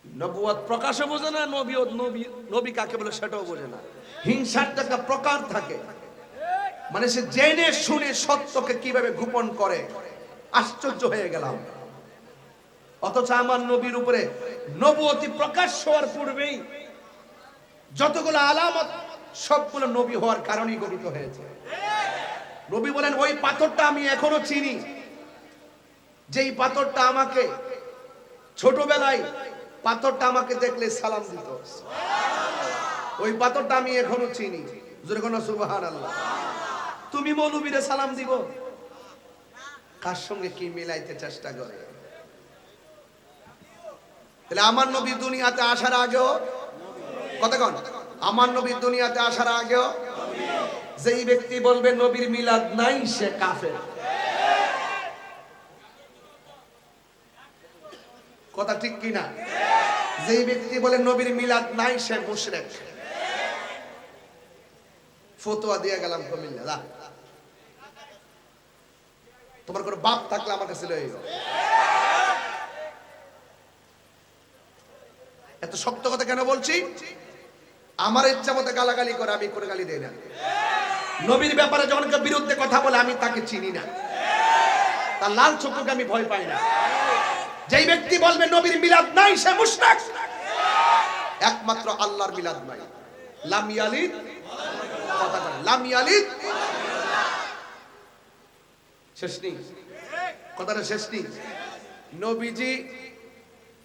নবুয়ত প্রকাশও বোঝে না, নবী কাকে বলে সেটাও বোঝে না। হিংসার একটা প্রকার থাকে, মানে সে জেনে শুনে সত্যকে কিভাবে গোপন করে। আশ্চর্য হয়ে গেলাম। অথচ আমার নবীর উপরে নবুয়তি প্রকাশ হওয়ার পূর্বেই যতগুলো আলামত সবগুলো নবী হওয়ার কারণেই গঠিত হয়েছে। নবী বলেন ওই পাথরটা আমি এখনো চিনি, যেই পাথরটা আমাকে ছোটবেলায় পাথরটা আমাকে দেখলে সালাম দিত, ওই পাথরটা আমি এখনো চিনি। জোরে কোন সুবহানাল্লাহ। তুমি মৌলবীরে সালাম দিব, কার সঙ্গে কি মিলাইতে চেষ্টা করে? তাহলে আমার নবী দুনিয়াতে আসার আগেও, কতক্ষণ আমার নবী দুনিয়াতে আসার আগেও যেই ব্যক্তি বলবে নবীর মিলাদ নাই সে কাফের। কথা ঠিক কিনা? যেই ব্যক্তি বলে নবীর মিলাদ নাই সে মুশরিক। ফতোয়া দিয়ে গেলাম কুমিল্লা, যা। তোমার কোনো বাপ থাকলে আমার কাছে লয়ে যাও। এত শক্ত কথা কেন বলছি? আমার ইচ্ছা মতো গালাগালি করে, আমি করে গালি দেই না। নবীর ব্যাপারে যখন কেউ বিরুদ্ধে কথা বলে আমি তাকে চিনি না, তার লাল চক্ষুকে আমি ভয় পাই না। যেই ব্যক্তি বলবে নবীর মিলাদ নাই সে মুশরিক। একমাত্র আল্লাহর মিলাদ নাই। লাম ইয়ালিদ, কথা বলে লাম ইয়ালিদ, শেষ নেই, কথাটা শেষ নেই। নবীজি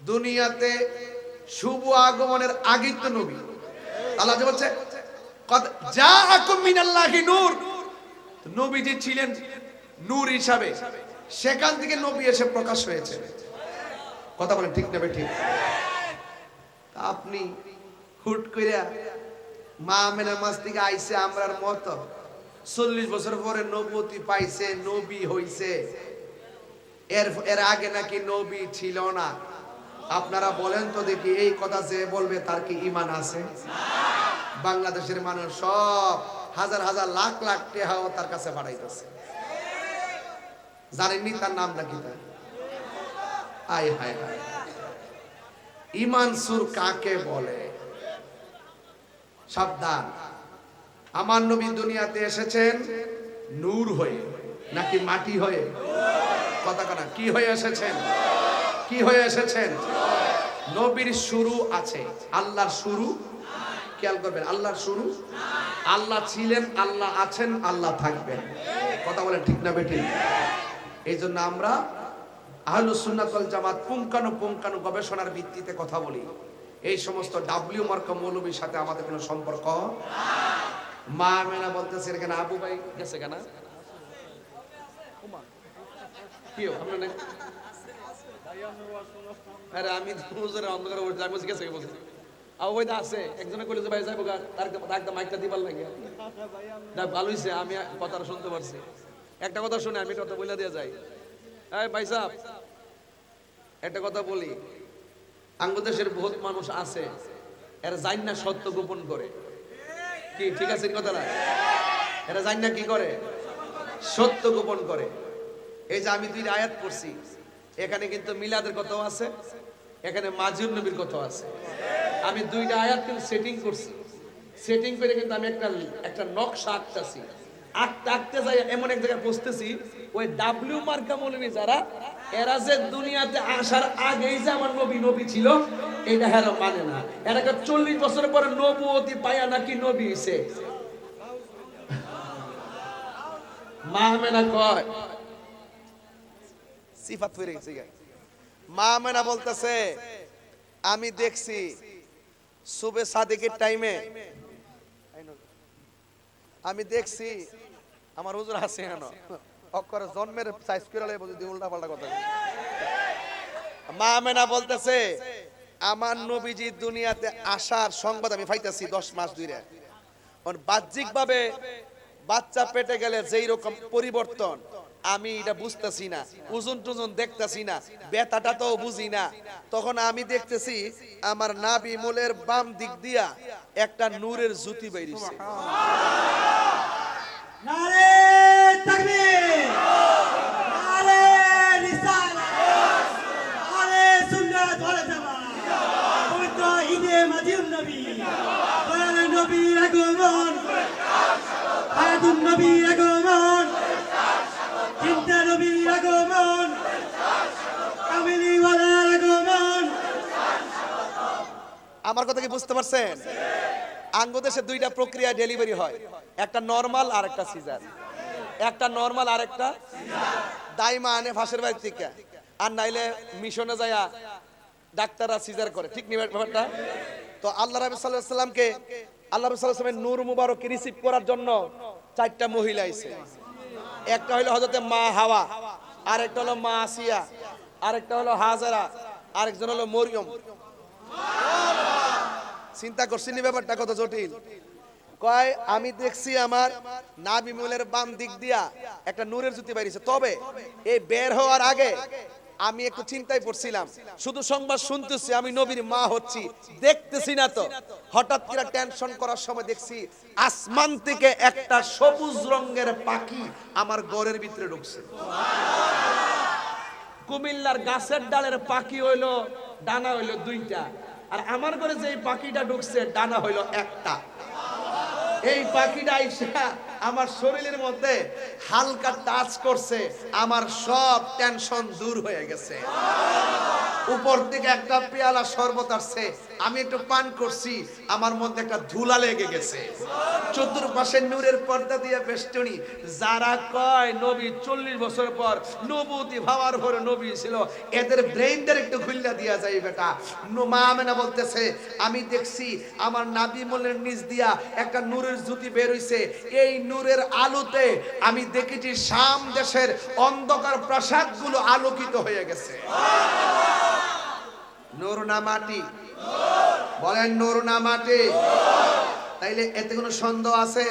দুনিয়াতে শুভ আগমনের আগেই তো নবী। আল্লাহ যে বলছে কদ জাআকুম মিনাল্লাহি নূর, নবীজি ছিলেন নূর হিসাবে, সেখান থেকে নবী এসে প্রকাশ হয়েছে। কথা বলেন ঠিক না ঠিক? আপনি হুট কইরা মা আমেনার মাস থেকে আইছে আমরার মতো 40 বছর পরে নবুয়তি পাইছে, নবী হইছে। এর আগে নাকি নবী ছিল না। আপনারা বলেন তো দেখি, এই কথা যে বলবে তার কি ঈমান আছে? বাংলাদেশের মানুষ সব হাজার হাজার লাখ লাখ টাকাও তার কাছে পাঠাইতেছে। জানেননি তার নাম নাকি? তার আয় হায় হায়, ঈমান সুর কাকে বলে? সাবধান। আমার নবী দুনিয়াতে এসেছেন নূর হয়ে নাকি মাটি হয়ে? কথা কথা, কি হয়ে এসেছেন? কি হয়ে এসেছেন? নবীর শুরু আছে, আল্লাহর শুরু। খেয়াল করবেন, আল্লাহর শুরু। আল্লাহ ছিলেন, আল্লাহ আছেন, আল্লাহ থাকবেন। কথা বলেন ঠিক না বেঠিক? এই জন্য আমরা আহলুস সুন্নাত ওয়াল জামাত পুঙ্খানু গবেষণার ভিত্তিতে কথা বলি। এই সমস্ত ডাব্লিউ মার্কা মৌলবীর সাথে আমাদের কোনো সম্পর্ক। মা মেনা বলতেছে এখানে আবু ভাই গেছে কেন? কি আপনার না? আরে আমি হুজুরের অন্ধকারে বসে আমি গেছে বলছি। আবু ভাই আছে, একজনে কইলে যে ভাই যাইবো গা, তার একদম মাইকটা দিবার লাগে। না ভালো হইছে, আমি কথাটা শুনতে পারছি। একটা কথা শুনে আমি কথা বলে দিয়ে যাই। এই ভাই সাহেব, একটা কথা বলি, বাংলাদেশের বহুত মানুষ আছে এরা জান না সত্য গোপন করে। কি ঠিক আছে কথাটা? এরা জান না কি করে? সত্য গোপন করে। এই যে আমি দুইটা আয়াত পড়ছি, এখানে কিন্তু মিলাদের কথাও আছে, এখানে মাজিউন নবীর কথাও আছে। আমি দুইটা আয়াত কিন্তু সেটিং করছি। সেটিং করে কিন্তু আমি একটা নকশা আঁকতেছি। আঁকতে যাই এমন এক জায়গায় বসতেছি, ওই ডাব্লিউ মার্কা মৌলবী যারা, এরা যে দুনিয়াতে আসার আগেই যে আমার নবী ছিল এটা হেরা মানে না। এরা 40 বছর পরে নবুয়তি পায়া নাকি নবী হইছে। মা আমেনা কয় সিফাত ফিরে গেছে। মা আমেনা বলতেছে আমি দেখছি সুবে সাদিকের টাইমে, আমি দেখছি আমার হুজুর আছে এনো অক্ষর জন্মের সাইজ করে লয় বুঝি উল্টা পাল্টা কথা। মা আমেনা বলতেছে আমার নবীজি দুনিয়াতে আসার সংবাদ আমি পাইতাছি 10 মাস ধরে। বাহ্যিক ভাবে বাচ্চা পেটে গেলে যেই রকম পরিবর্তন আমি এটা বুঝতেছি না, ওজন টুজন দেখতেছি না, ব্যথাটা তো বুঝি না। তখন আমি দেখতেছি আমার নাভি মূলের বাম দিক দিয়া একটা নূরের জ্যোতি বেরিয়েছে। নারে তাকবীর, নারে রিসালাত, নারে সুন্নাত ওয়াল জামাত। পবিত্র ঈদে মাজিউন নবী, দয়াল নবীর আগমন, আয়াতুন নবীর আগমন, চিন্তা নবীর আগমন, কামিলি ওয়ালার আগমন। আমার কথা কি বুঝতে পারছেন? আঙ্গদেশে দুইটা প্রক্রিয়া ডেলিভারি হয়, একটা নরমাল আর একটা সিজার। একটা নরমাল আর একটা দাইমা আনে ফাঁসের বাড়ি থেকে, আর নাইলে মিশনে যায়া ডাক্তাররা সিজার করে। ঠিক নিবে ব্যাপারটা? তো আল্লাহ রাব্বি সাল্লাল্লাহু আলাইহি সাল্লামকে, আল্লাহ রাব্বি সাল্লাল্লাহু আলাইহি সাল্লামের নূর মুবারক রিসিভ করার জন্য 4টা মহিলা আইছে। একটা হলো হযরতে মা হাওয়া, আরেকটা হলো মা আসিয়া, আরেকটা হলো হাজারা, আরেকজন হলো মরিয়ম। চিন্তা করছিনি ব্যাপারটা কত জটিল? কয় আমি দেখছি আমার নাভি মূলের বাম দিক দিয়া একটা নূরের জ্যোতি বেরিয়েছে, তবে এই বের হওয়ার আগে আমি একটু চিন্তায় পড়ছিলাম, শুধু সংবাদ শুনতেছি, আমি নবীর মা হচ্ছি, দেখতেছি না তো। হঠাৎ করে টেনশন করার সময় দেখছি আসমান থেকে একটা সবুজ রঙের পাখি আমার ঘরের ভিতরে ঢুকছে। কুমিল্লার গাছের ডালের পাখি হইলো ডানা হইলো দুইটা, আর আমার ঘরে যে পাখিটা ঢুকছে ডানা হইলো একটা। এই পাখিটা আইসা আমার শরীরের মধ্যে হালকা টাচ করছে, আমার সব টেনশন দূর হয়ে গেছে। উপর থেকে একটা পেয়ালা শরবত আসছে, আমি একটু পান করছি, আমার মধ্যে একটা ধুলা লেগে গেছে। চতুর্পাশে নূরের পর্দা দিয়ে বেষ্টনী। যারা কয় নবী 40 বছর পর নবুতি ভাবার পরে নবী ছিল, এদের ব্রেইনদের একটু খুললা দিয়া যায় বেটা। মা আমেনা বলতেছে আমি দেখছি আমার নাবি মোলের নিচ দিয়া একটা নূরের জ্যোতি বের হইছে, এই নূরের আলোতে আমি দেখেছি শাম দেশের অন্ধকার প্রাসাদগুলো আলোকিত হয়ে গেছে। নূর না মাটি? বলেন নূর না মাটি? তাইলে এতে কোনো সন্দেহ আছে?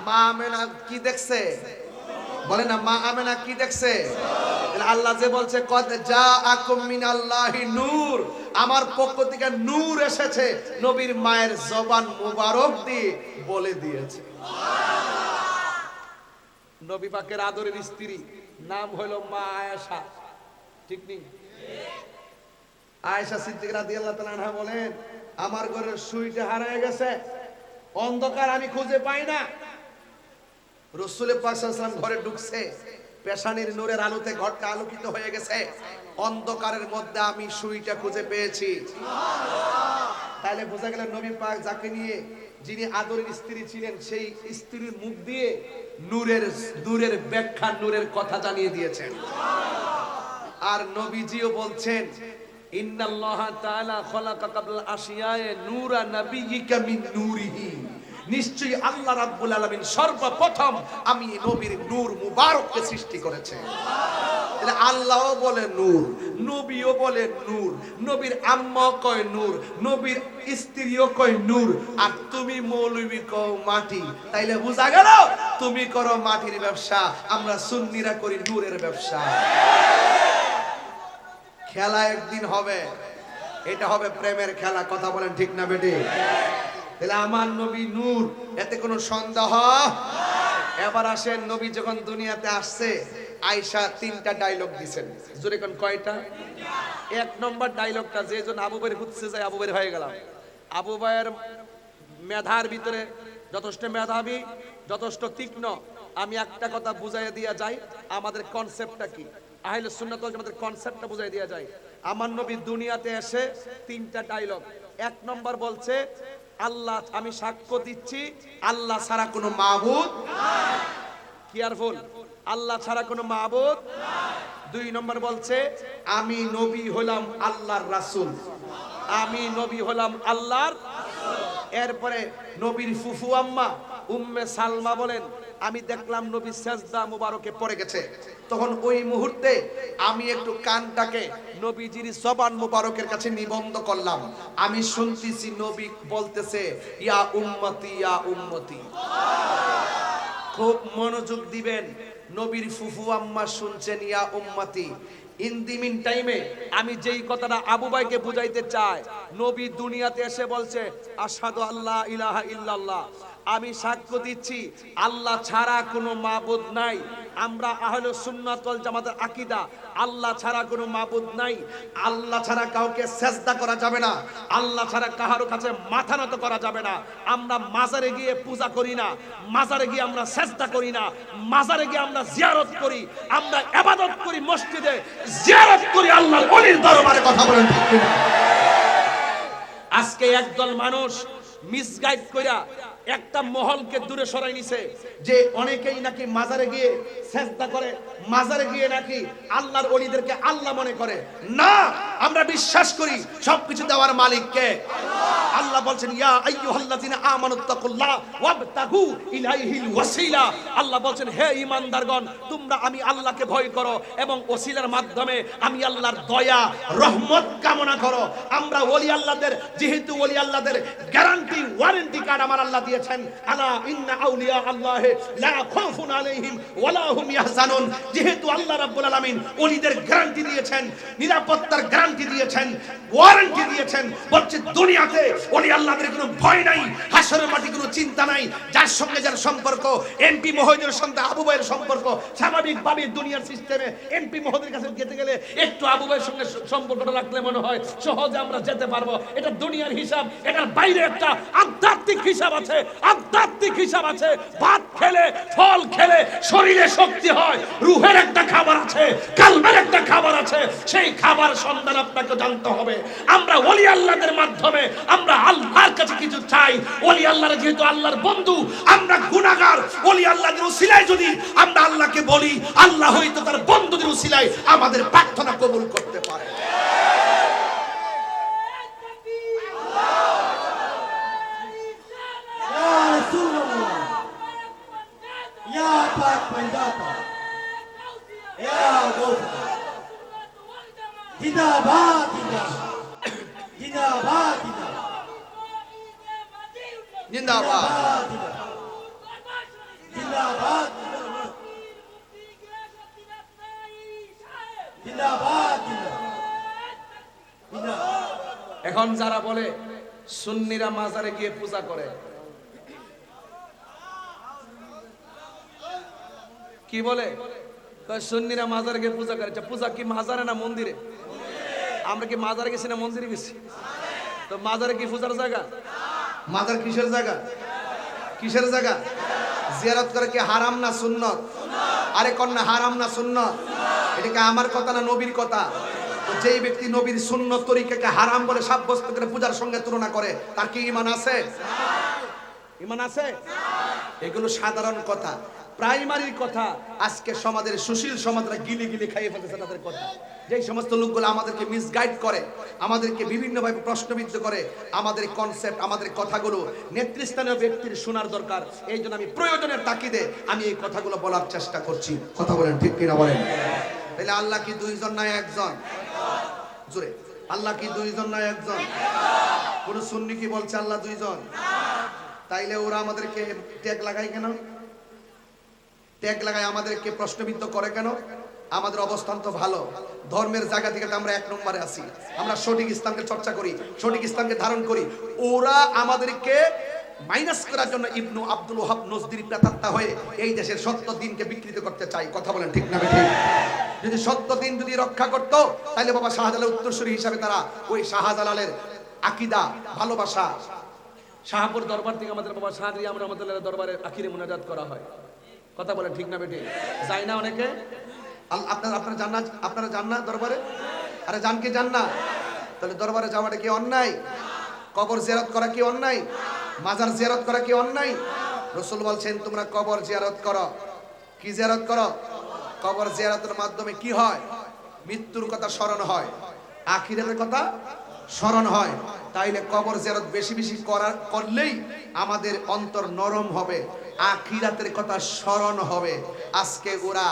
মা আমেনা কি দেখছে? বলে না, মা আমেনা কি দেখছে? আল্লাহ যে বলছে কদ জাআকুম মিনাল্লাহি নূর, আমার পক্ষ থেকে নূর এসেছে, নবীর মায়ের জবান মুবারক দিয়ে বলে দিয়েছে। নবী পাকের আদরের স্ত্রী নাম হলো মা আয়েশা, ঠিক নেই? আয়েশা সিদ্দিকা রাদিয়াল্লাহু তাআলা আনহা বলেন আমার ঘরের সুইটা হারিয়ে গেছে, অন্ধকার আমি খুঁজে পাই না। রাসূল পাক সাল্লাল্লাহু আলাইহি ওয়াসাল্লাম ঘরে ঢুকছে, পেশানির নূরের আলোতে ঘরটা আলোকিত হয়ে গেছে, অন্ধকারের মধ্যে আমি সুইটা খুঁজে পেয়েছি। তাহলে বোঝা গেল নবী পাক যাকে নিয়ে যিনি আদরের স্ত্রী ছিলেন, সেই স্ত্রীর মুখ দিয়ে নূরের ব্যাখ্যা, নূরের কথা জানিয়ে দিয়েছেন। আর নবীজিও বলছেন ইন্নাল্লাহ তাআলা খালাকা কাবলাল আশিয়ায়ে নূরা নাবিয়িকা মিন নূরিহি, নিশ্চয়ই আল্লাহ রাব্বুল আলামিন সর্বপ্রথম আমি নবীর নূর মুবারককে সৃষ্টি করেছেন। তাহলে আল্লাহও বলে নূর, নবীও বলে নূর, নবীর আম্মাও কয় নূর, নবীর স্ত্রীও কয় নূর, আর তুমি মৌলবী কও মাটি। তাইলে বোঝা গেল তুমি করো মাটির ব্যবসা, আমরা সুন্নিরা করি নূরের ব্যবসা। খেলা একদিন হবে, এটা হবে প্রেমের খেলা, কথা বলেন ঠিক না বেটি? তাহলে আমার নবী নূর, এতে কোনো সন্দেহ? এবার আসেন, নবী যখন দুনিয়াতে আসছে আয়েশা 3টা ডায়লগ দিবেন। জোরে কোন কয়টা? 1 নম্বর ডায়লগটা, যে জন আবু বাইর খুঁজছে যায় আবু বাইর হয়ে গেলাম। আবু বাইর মেধার ভিতরে যথেষ্ট মেধাবী, যথেষ্ট তীক্ষ্ণ। আমি একটা কথা বুঝাইয়া দিয়া যাই, আমাদের কনসেপ্টটা কি, আহলে সুন্নাত ওয়াল জামাতের কনসেপ্টটা বুঝাই দিয়া যায়। আমার নবী দুনিয়াতে এসে 3টা ডায়লগ। 1 নম্বর বলছে আল্লাহ, আমি সাক্ষ্য দিচ্ছি আল্লাহ ছাড়া কোনো মাবুদ নাই। কেয়ারফুল, আল্লাহ ছাড়া কোনো মাবুদ নাই। 2 নম্বর বলছে আমি নবী হলাম আল্লাহর রাসূল, আমি নবী হলাম আল্লাহর রাসূল। এরপরে নবীর ফুফু আম্মা উম্মে সালমা বলেন আমি দেখলাম নবী সেজদা মুবারকে পড়ে গেছে, তখন ওই মুহূর্তে আমি একটু কানটাকে নবীজির জবান মুবারকের কাছে নিবন্ধ করলাম। আমি শুনতেছি নবী বলতেছে ইয়া উম্মতি ইয়া উম্মতি। খুব মনোযোগ দিবেন, নবীর ফুফু আম্মা শুনছেন ইয়া উম্মতি। ইন দি মিন টাইমে আমি যেই কথাটা আবু বাইকে বুঝাইতে চাই, নবী দুনিয়াতে এসে বলছে আশহাদু আল্লা ইলাহা ইল্লাল্লাহ, আমি সাক্ষ্য দিচ্ছি আল্লাহ ছাড়া কোনো মাবুদ নাই। আমরা আহলে সুন্নাত ওয়াল জামাতের আকীদা, আল্লাহ ছাড়া কোনো মাবুদ নাই, আল্লাহ ছাড়া কাউকে সেজদা করা যাবে না, আল্লাহ ছাড়া কারো কাছে মাথা নত করা যাবে না। আমরা মাজারে গিয়ে পূজা করি না, মাজারে গিয়ে আমরা সেজদা করি না, মাজারে গিয়ে আমরা জিয়ারত করি, আমরা ইবাদত করি মসজিদে, জিয়ারত করি আল্লাহর ওলির দরবারে। কথা বলেন ঠিক কিনা? আজকে একদল মানুষ মিসগাইড কইরা একটা মহলকে দূরে সরাই নিছে, যে অনেকেই নাকি মাজারে গিয়ে সেজদা করে, মাজারে গিয়ে নাকি আল্লাহর ওলিদেরকে আল্লাহ মনে করে। না, আমরা বিশ্বাস করি সবকিছু দেওয়ার মালিক কে? আল্লাহ বলছেন ইয়া আইয়ুহাল্লাযিনা আমানুত্তাকুল্লাহ ওয়াবতাগু ইলাইহিল ওয়াসিলা। আল্লাহ বলছেন হে ঈমানদারগণ, তোমরা আমি আল্লাহকে ভয় করো এবং ওসিলার মাধ্যমে আমি আল্লাহর দয়া রহমত কামনা করো। আমরা ওলি আল্লাহদের, যেহেতু ওলি আল্লাহদের গ্যারান্টি ওয়ারেন্টি কার্ড আমার আল্লাহ দিয়েছেন, আলা ইন্না আউলিয়া আল্লাহি লা খাউফুন আলাইহিম ওয়ালা হুম ইয়াহজানুন। যেহেতু আল্লাহ রাব্বুল আলামিন ওলিদের গ্যারান্টি দিয়েছেন, নিরাপত্তার গ্যারান্টি দিয়েছেন, ওয়ারেন্টি দিয়েছেন, বলছে দুনিয়াতে ওলি আল্লাহদের কোনো ভয় নাই, হাসরের মাটি কোনো চিন্তা নাই। যার সঙ্গে যার সম্পর্ক, এমপি মহোদয়ের সঙ্গে আবু ভাইয়ের সম্পর্ক, স্বাভাবিকভাবে দুনিয়ার সিস্টেমে এমপি মহোদয়ের কাছে যেতে গেলে একটু আবু ভাইয়ের সঙ্গে সম্পর্কটা রাখলে মনে হয় সহজে আমরা যেতে পারবো। এটা দুনিয়ার হিসাব, এটার বাইরে একটা আধ্যাত্মিক হিসাব আছে। আধ্যাত্মিক হিসাব আছে, ভাত খেলে ফল খেলে শরীরে শক্তি হয়, রুহের একটা খাবার আছে, কালবের একটা খাবার আছে, সেই খাবার সন্ধান আপনাকে জানতে হবে। আমরা ওলি আল্লাহদের মাধ্যমে আমরা আল্লাহর কাছে কিছু চাই। ওলি আল্লাহরা যেহেতু আল্লাহর বন্ধু, আমরা গুনাহগার, ওলি আল্লাহদের উসিলায় যদি আমরা আল্লাহকে বলি, আল্লাহ হয়তো তার বন্ধুদের উসিলায় আমাদের প্রার্থনা কবুল করতে পারে। ইয়া রাসূলুল্লাহ, ইয়া পাক পয়গাম্বর, ইয়া গৌসা, জিন্দাবাদ জিন্দাবাদ জিন্দাবাদ জিন্দাবাদ। জিন্দাবাদ জিন্দাবাদ জিন্দাবাদ জিন্দাবাদ। এখন যারা বলে সুন্নিরা মাজারে গিয়ে পূজা করে, কি বলে? কয় সুন্নিরা মাজারে গিয়ে পূজা করে। পূজা কি মাজারে না মন্দিরে? আমরা কি মাজারে গেছি না মন্দিরে গেছি? তো মাজারে কি পূজার জায়গা? মাজার কিসের জায়গা? কিসের জায়গা? জিয়ারত করে কি হারাম না সুন্নত? আরে কন্যা হারাম না সুন্নত? এটা কি আমার কথা না নবীর কথা? তো যেই ব্যক্তি নবীর সুন্নত তরিকাকে হারাম বলে সাব্যস্ত করে পূজার সঙ্গে তুলনা করে, তার কি ঈমান আছে? ঈমান আছে? এগুলো সাধারণ কথা, প্রাইমারির কথা। আজকে সমাজের সুশীল সমাজরা গিলি গিলি খাইয়ে ফেলতেছে তাদের কথা। যেই সমস্ত লোকগুলো আমাদেরকে মিসগাইড করে, আমাদেরকে বিভিন্নভাবে প্রশ্নবিদ্ধ করে, আমাদের কনসেপ্ট, আমাদের কথাগুলো নেতৃস্থানীয় ব্যক্তির শোনার দরকার। এই জন্য আমি প্রয়োজনের তাকিদে আমি এই কথাগুলো বলার চেষ্টা করছি। কথা বলেন ঠিক কিনা বলেন? তাহলে আল্লাহ কি দুইজন না একজন? জোরে, আল্লাহ কি দুইজন না একজন? কোন সুন্নি কি বলছে আল্লাহ দুইজন? তাইলে ওরা আমাদেরকে ট্যাগ লাগায় কেন? ট্যাগ লাগায় আমাদেরকে প্রশ্নবিদ্ধ করে কেন? আমাদের অবস্থান তো ভালো, ধর্মের জায়গা থেকে আমরা এক নম্বরে আছি। আমরা সঠিক ইসলামকে চর্চা করি, সঠিক ইসলামকে ধারণ করি। ওরা আমাদেরকে মাইনাস করার জন্য ইবনু আব্দুল ওহাব নজদির প্রেতাত্মা হয়ে এই দেশের সত্য দিনকে বিকৃত করতে চাই। কথা বলেন ঠিক না ঠিক? যদি সত্য দিন যদি রক্ষা করত, তাহলে বাবা শাহজালালের উত্তরসূরি হিসাবে তারা ওই শাহজালালের আকীদা, ভালোবাসা, শাহপুর দরবার থেকে আমাদের বাবা শাহরি আমরা আমাদের দরবারে আখিরে মুনাজাত করা হয়। কথা বলেন ঠিক না বেটি? যাই না অনেকে? আপনারা যান না দরবারে? আরে যান কি যান না? তাহলে দরবারে যাওয়াটা কি অন্যায়? কবর জিয়ারত করা কি অন্যায়? মাজার জিয়ারত করা কি অন্যায়? রাসূল বলছেন তোমরা কবর জিয়ারত করো। কি জিয়ারত করো? কবর জিয়ারতের মাধ্যমে কি হয়? মৃত্যুর কথা স্মরণ হয়, আখিরাতের কথা স্মরণ হয়। তাইলে কবর জিয়ারত বেশি বেশি করলেই আমাদের অন্তর নরম হবে, আখিরাতের কথা স্মরণ হবে। আজকে ওরা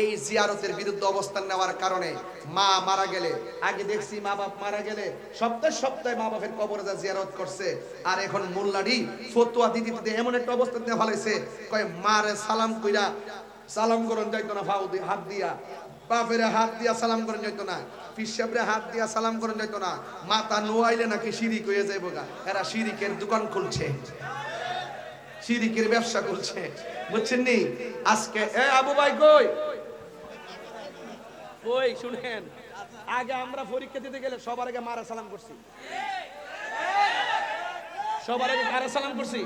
এই জিয়ারতের বিরুদ্ধে অবস্থান নেওয়ার কারণে মা মারা গেলে, আগে দেখছি মা বাপ মারা গেলে সপ্তাহে সপ্তাহে মা বাপের কবরে যা জিয়ারত করছে, আর এখন মোল্লাডি ফতোয়া দিতে এমন একটা অবস্থান নিয়ে ভালাইছে, কয় মারে সালাম কইরা সালাম করন যাইতো না, ফাউ দিয়ে হাত দিয়া, বাপেরে হাত দিয়া সালাম করেন যাইতো না, পিসাবরে হাত দিয়া সালাম করেন যাইতো না। মাথা নোয়াইলে নাকি শিরিক হয়ে যাইব গা। এরা শিরিকের দোকান খুলছে, শিরিকের ব্যবসা করছে, বুঝছেন নি? আজকে এ আবু ভাই কই কই শুনেন, আগে আমরা পরীক্ষা দিতে গেলে সবার আগে মারা সালাম করছি, সবার আগে কারে সালাম করছি?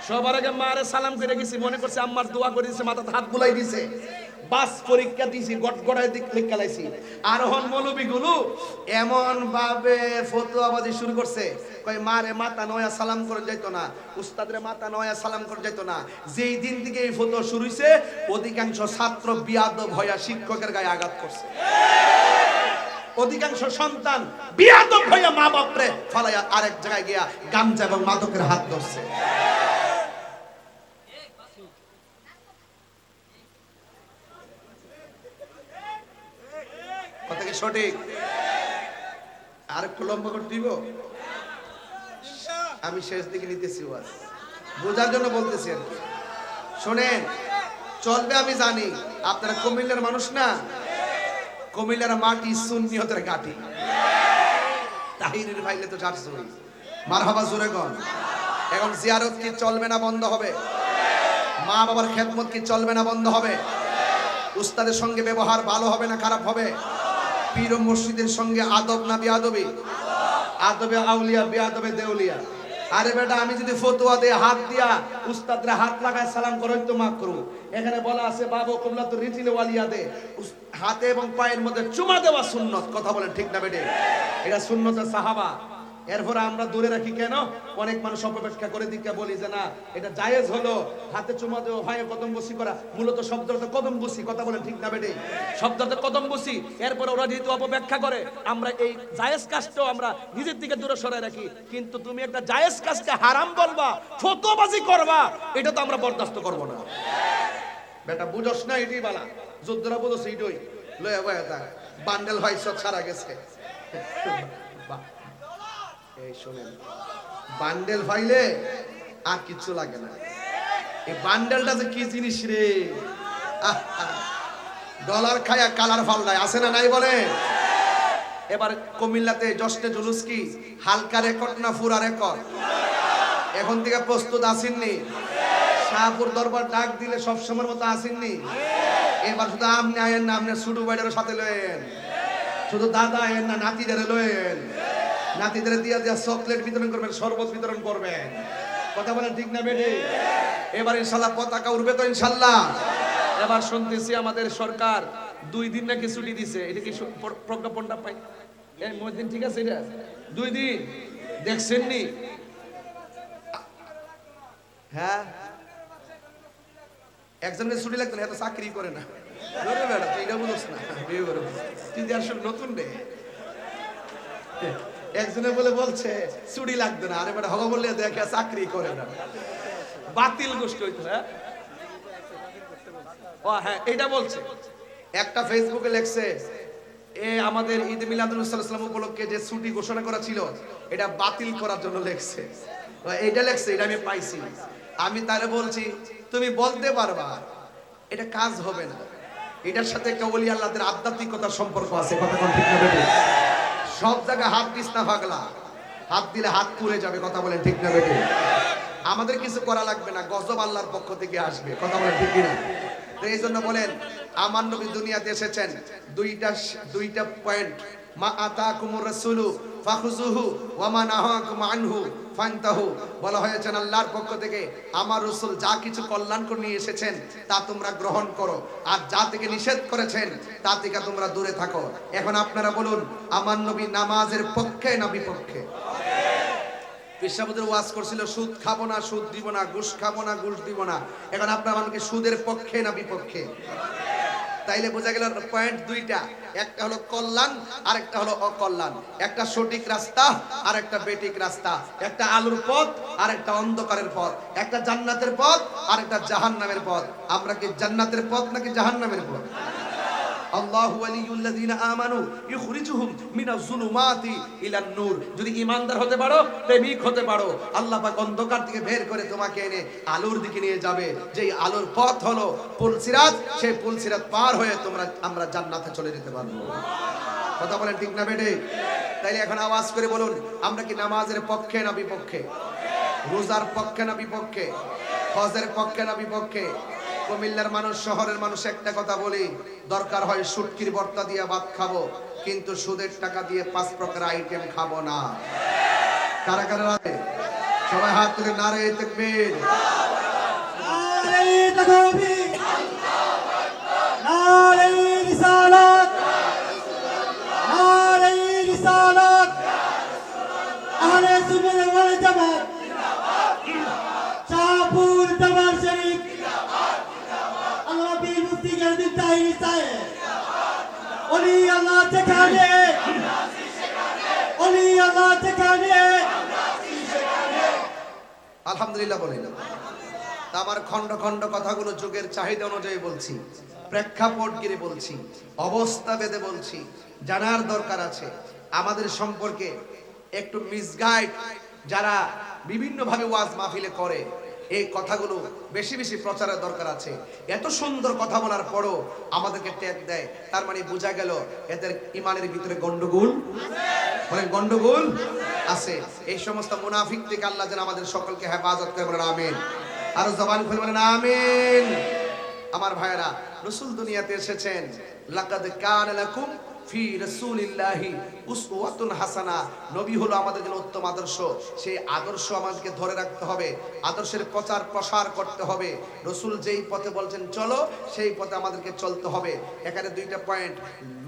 সবার আগে মারে সালাম করে গেছি, মনে করছে আম্মার দোয়া করে দিছে, মাথাতে হাত বুলাই দিছে, বাস পরীক্ষা দিছি, গটগড়ায় দিক লিখা লাইছি। আর হন মৌলবীগুলো এমন ভাবে ফতোয়াবাজি শুরু করছে, কয় মারে মাথা নয়া সালাম করে যাইতো না, উস্তাদরে মাথা নয়া সালাম করে যাইতো না। যেই দিন থেকে এই ফতোয়া শুরু হইছে, অধিকাংশ ছাত্র বিয়াদব হইয়া শিক্ষকের গায়ে আঘাত করছে। অধিকাংশ সন্তান বিয়াদব হইয়া মা বাপরে ফালাইয়া আরেক জায়গায় গিয়া গাঞ্জা এবং মাদকের হাত ধরছে। কথা কি সঠিক? আর একটু লম্বা করে দিব, আমি শেষ দিকে নিতেছি, ওয়াজ বোঝার জন্য বলতেছি আর কি। শোনেন, চলবে আমি জানি, আপনারা কুমিল্লার মানুষ না, কুমিল্লার মাটি সুন্নিয়তের ঘাটি। তাহিরের ভাইলে তো চারশোই মারহাবা জোরে গন। এখন জিয়ারত কি চলবে না বন্ধ হবে? মা বাবার খেদমত কি চলবে না বন্ধ হবে? উস্তাদের সঙ্গে ব্যবহার ভালো হবে না খারাপ হবে? পীর ও মসজিদের সঙ্গে আদব না বেয়াদবি? আদবে আউলিয়া বেয়াদবে দেউলিয়া। আরে বেটা, আমি যদি ফতোয়া দিয়ে হাত দিয়া উস্তাদরা হাত লাগায় সালাম করো তো মাফ করো। এখানে বলা আছে বাবু কুমলা তো রিজিলে ওয়ালিয়া দে, হাতে এবং পায়ের মধ্যে চুমা দেওয়া সুন্নত। কথা বলেন ঠিক না বেটে? এটা সুন্নতের সাহাবা। এরপর আমরা দূরে রাখি কেন? অনেক মানুষ অপব্যাখ্যা করে দিকে বলি যে না এটা জায়েজ হলো, হাতে চুমা দেওয়া হয় কদম বসি করা, মূলত শব্দটা কদম বসি। কথা বলেন ঠিক না বেটে? শব্দটা কদম বসি। এরপর ওরা যেহেতু অপব্যাখ্যা করে, আমরা এই জায়েজ কাজটাও আমরা নিজের দিকে দূরে সরাই রাখি। কিন্তু তুমি একটা জায়েজ কাজকে হারাম বলবা, ফতোয়াবাজি করবা, এটা তো আমরা বরদাস্ত করব না। বেটা বুঝস না, এটাই বালা যুদ্ধরা বুঝছ এইটাই লয়া বয়া থাক। বান্ডেল ভাই সব ছাড়া গেছে। এই শোনেন, বান্ডেল ফাইলে আর কিচ্ছু লাগে না। এই বান্ডেলটা যে কি জিনিস রে, ডলার খায়া কালার ফালদায় আছে না নাই বলে। এবার কুমিল্লাতে জশ্নে জুলুস কি হালকা রেকর্ড না পুরা রেকর্ড? এখন থেকে প্রস্তুত আসেননি? শাহপুর দরবার ডাক দিলে সব সময়ের মতো আসেননি? এবার শুধু আপনি আয়েন না, আপনি ছোট ভাইদের সাথে লয়েন, শুধু দাদা আয়েন না, নাতিদের লয়েন। নাতিদের দিয়া দিয়া চকলেট বিতরণ করবেন, শরবত বিতরণ করবেন। কথা বলেন ঠিক না বেটে? এবার ইনশাল্লাহ পতাকা উড়বে তো ইনশাল্লাহ। এবার শুনতেছি আমাদের সরকার 2 দিন নাকি ছুটি দিছে। এটা কি প্রজ্ঞাপনটা পাই? এই মহিদিন ঠিক আছে, এটা 2 দিন দেখছেন নি? হ্যাঁ, একজনকে ছুটি লাগতো না, এত চাকরি করে না। বেড়া তুই এটা বুঝছ না, তুই আসলে নতুন রে। একজনে বলে বলছে ছুটি লাগবে না, আরে বেটা হগা বললে দেখে চাকরি করে না, বাতিল গোষ্ঠী হইতো। হ্যাঁ ও হ্যাঁ, এটা বলছে। একটা ফেসবুকে লেখছে আমাদের ঈদ মিলাদুন নবী সাল্লাল্লাহু আলাইহি ওয়াসাল্লাম উপলক্ষে যে ছুটি ঘোষণা করা ছিল এটা বাতিল করার জন্য লেখছে। এটা লেখছে, এটা আমি পাইছি। আমি তারে বলছি তুমি বলতে পারবা এটা কাজ হবে না, এটার সাথে একটা ওলি আল্লাহদের আধ্যাত্মিকতার সম্পর্ক আছে। কথা কোন ঠিক না বেটে? সব জায়গায় হাত দিস না পাগলা, হাত দিলে হাত পুড়ে যাবে। কথা বলেন ঠিক না বেটে? আমাদের কিছু করা লাগবে না, গজব আল্লাহর পক্ষ থেকে আসবে। কথা বলেন ঠিক না? তো এই জন্য বলেন আমার নবী দুনিয়াতে এসেছেন দুইটা পয়েন্ট, মা আতাকুমুর রাসূলু ফাখুযুহু ওয়া মা নাহাকুম আনহু ফান্তাহু। বলা হয়েছে আল্লাহর পক্ষ থেকে আমার রাসূল যা কিছু কল্যাণকর নিয়ে এসেছেন তা তোমরা গ্রহণ করো, আর যা থেকে নিষেধ করেছেন তা থেকে তোমরা দূরে থাকো। এখন আপনারা বলুন আমার নবী নামাজের পক্ষে না বিপক্ষে? পেশাবদের ওয়াজ করছিল সুদ খাবো না, সুদ দিব না, ঘুষ খাবো না, ঘুষ দিব না। এখন আপনারা মানুষকে সুদের পক্ষে না বিপক্ষে? তাইলে বোঝা গেল পয়েন্ট দুইটা, একটা হলো কল্যাণ আর একটা হলো অকল্যাণ, একটা সঠিক রাস্তা আর একটা বেঠিক রাস্তা, একটা আলোর পথ আর একটা অন্ধকারের পথ, একটা জান্নাতের পথ আর একটা জাহান্নামের পথ। আমরা কি জান্নাতের পথ নাকি জাহান্নামের পথ? আল্লাহু ওয়ালিয়ুল্লাযিনা আমানু ইখরিজুহুম মিনাজ যুলুমাতি ইলান নূর। যদি ঈমানদার হতে পারো, প্রেমিক হতে পারো, আল্লাহ পাক অন্ধকার থেকে বের করে তোমাকে এনে আলোর দিকে নিয়ে যাবে। যেই আলোর পথ হলো পুলসিরাত, সেই পুলসিরাত পার হয়ে আমরা জান্নাতে চলে যেতে পারবো। কথা বলেন ঠিক না বেটে? তাইলে এখন আওয়াজ করে বলুন আমরা কি নামাজের পক্ষে না বিপক্ষে? রোজার পক্ষে না বিপক্ষে? হজের পক্ষে না বিপক্ষে? কুমিল্লার মানুষ, শহরের মানুষ একটা কথা বলি, দরকার হয় শুটকির ভর্তা দিয়ে ভাত খাবো, কিন্তু সুদের টাকা দিয়ে 5 প্রকার আইটেম খাবো না। কারা কারা রাতে সবাই হাত তুলে নারে তাকবীর, নারে তাকবীর, নারে রিসালাত, নারে রিসালাত, আহলে সুন্নাত ওয়াল জামাত শাহপুর দরবার শরীফ আল্লাহ বীর মুফতি গাজী তাহির সাহেব অলি আল্লাহ যেখানে অলি আল্লাহ যেখানে আলহামদুলিল্লাহ বলেন। তা আমার খন্ড খন্ড কথাগুলো যুগের চাহিদা অনুযায়ী বলছি, প্রেক্ষাপট গিরে বলছি, অবস্থা বেদে বলছি, জানার দরকার আছে। আমাদের সম্পর্কে একটু মিসগাইড যারা বিভিন্ন ভাবে ওয়াজ মাহফিলে করে, এই কথাগুলো বেশি বেশি প্রচারের দরকার আছে। এত সুন্দর কথা বলার পরও আমাদেরকে ট্যাগ দেয়, তার মানে বোঝা গেল এদের ইমানের ভিতরে গন্ডগোল, বলেন গন্ডগোল আছে। এই সমস্ত মুনাফিক থেকে আল্লাহ যেন আমাদের সকলকে হেফাজত করে, বলেন আমিন। আরো জবান খুলে বলেন আমিন। আমার ভাইয়েরা, রাসূল দুনিয়াতে এসেছেন, লাকাদ কানা লাকুম ফি রাসূলিল্লাহি উসওয়াতুন হাসানা। নবী হলো আমাদের জন্য উত্তম আদর্শ। সেই আদর্শ আমাদেরকে ধরে রাখতে হবে, আদর্শের প্রচার প্রসার করতে হবে। রাসূল যেই পথে বলছেন চলো, সেই পথে আমাদেরকে চলতে হবে। এখানে দুইটা পয়েন্ট,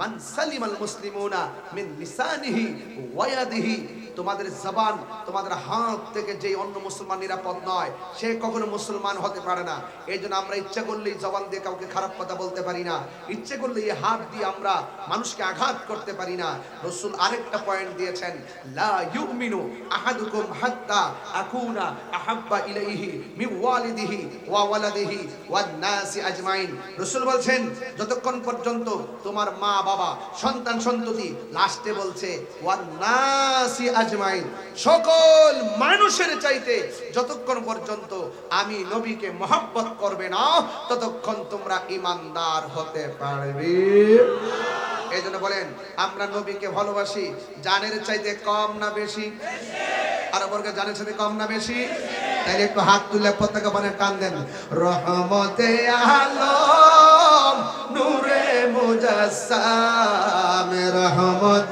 মান সালিমাল মুসলিমুনা মিন লিসানিহি ওয়া ইয়াদিহি। তোমাদের জবান, তোমাদের হাত থেকে যে অন্য মুসলমান নিরাপদ নয়, সে কখনো মুসলমান হতে পারে না। এই জন্য আমরা ইচ্ছা করলেই জবান দিয়ে কাউকে খারাপ কথা বলতে পারি না, ইচ্ছে করলে এই হাত দিয়ে আমরা মানুষকে আঘাত করতে পারি না। রাসূল আরেকটা পয়েন্ট দিয়েছেন, লা ইউমিনু আহাদুকুম হাত্তা আকুনা আহাব্বা ইলাইহি মিন ওয়ালিদিহি ওয়া ওয়ালাদিহি ওয়ান নাসি আজমাইন। রাসূল বলছেন যতক্ষণ পর্যন্ত তোমার মা বাবা, সন্তান সন্ততি, লাস্টে বলছে ওয়ান নাসি আজমাইন, সকল মানুষের চাইতে যতক্ষণ পর্যন্ত আমি নবীকে মহব্বত করবে না, ততক্ষণ তোমরা ঈমানদার হতে পারবে। এই জন্য বলেন আমরা নবীকে ভালোবাসি জানের চাইতে কম না বেশি? আর বর্গে জানের চাইতে কম না বেশি? তাইলে একটু হাত তুলে পতাকা বানে টান দেন। রহমতে আলম নূরে মুজাসসাম, রহমত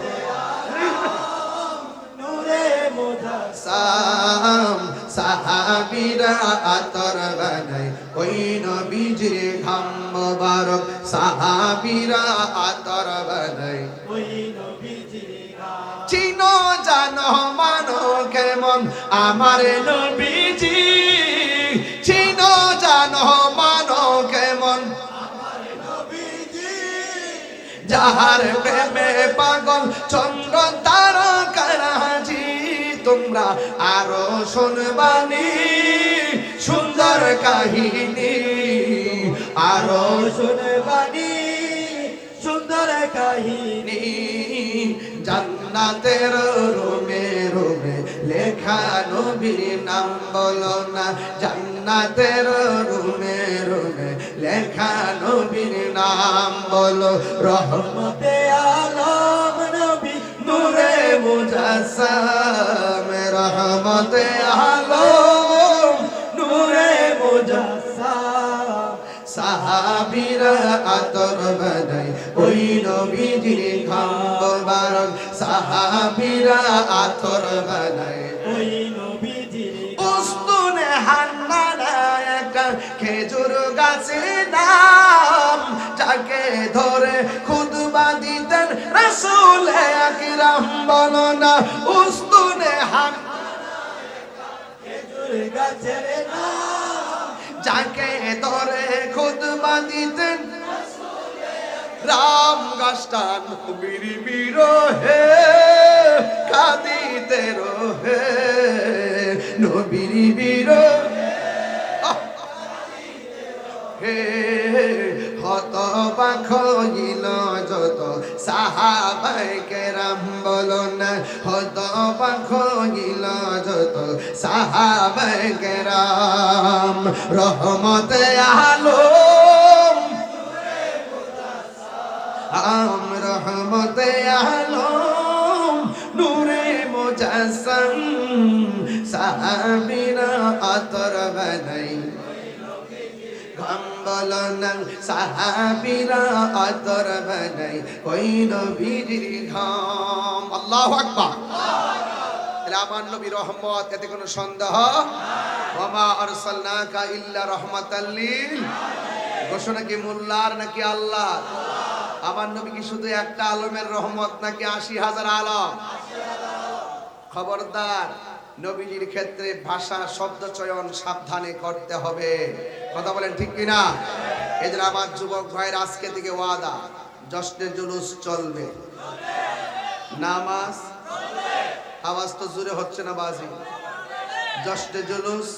নূরে মুজাসসাম, সাম সাহাবীরা আতর বানাই ওই নবীজির ঘাম মোবারক, সাহাবীরা আতর বানাই ওই নবীজির গান। চিনো জানো মানো কেমন আমার নবীজি, চিনো জানো মানো কেমন আমার নবীজি, যাহার প্রেমে পাগল চন্দ্র তারকারাজি। তোমরা আরো শুনবানি সুন্দর কাহিনী, আরো শুনবানি সুন্দর কাহিনী। জান্নাতের রুমে রুমে লেখা নবীর নাম বলো না, জান্নাতের রুমে রুমে লেখা নবীর নাম বলো। রহমতে আলম নবী নূরে মুজাসসাম, রহমতে আলম নূরে মুজাসসাম, সাহাবীরা আতর বানাই ওই নবীজির ঘাম মোবারক, সাহাবীরা আতর বানাই ওই নবীজির উস্তুনে হান্নানা একটা খেজুর গাছের নাম, যাকে ধরে খুতবা দিতেন রাসূল আকরাম। বলো না উস্তুনে খেজুর গাছের নাম, যাকে ধরে খুতবা দিতেন রাম গাছটা নবীর বিরহে কাঁদিতে রহে, নবীর বিরহে হে হতবাক হইল যত সাহাবায়ে কেরাম। বলো না হতবাক হইল যত সাহাবায়ে কেরাম। রহমতে আলম রহমতে আলম নূরে মুজাসসাম, সাহাবীরা আতর বানাই ঘাম বলো না, সাহাবীরা আতর বানাই ওই নবীজির ঘাম। আল্লাহু আকবার। আমার নবী রহমত, এতে কোনো সন্দেহ। ওয়া মা আরসালনাকা ইল্লা রাহমাতাল লিল, ঘোষণা কি মোল্লার নাকি আল্লাহ? আমার নবী কি শুধু একটা আলমের রহমত নাকি ৮০,০০০ আলম? খবরদার, নবীজির ক্ষেত্রে ভাষা শব্দ চয়ন সাবধানে করতে হবে। কথা বলেন ঠিক কিনা? এই যে আমার যুবক ভাইয়ের আজকে থেকে ওয়াদা, জশ্নে জুলুস চলবে, নামাজ, আওয়াজ তো জোরে হচ্ছে না বাজি, জশ্নে জুলুস,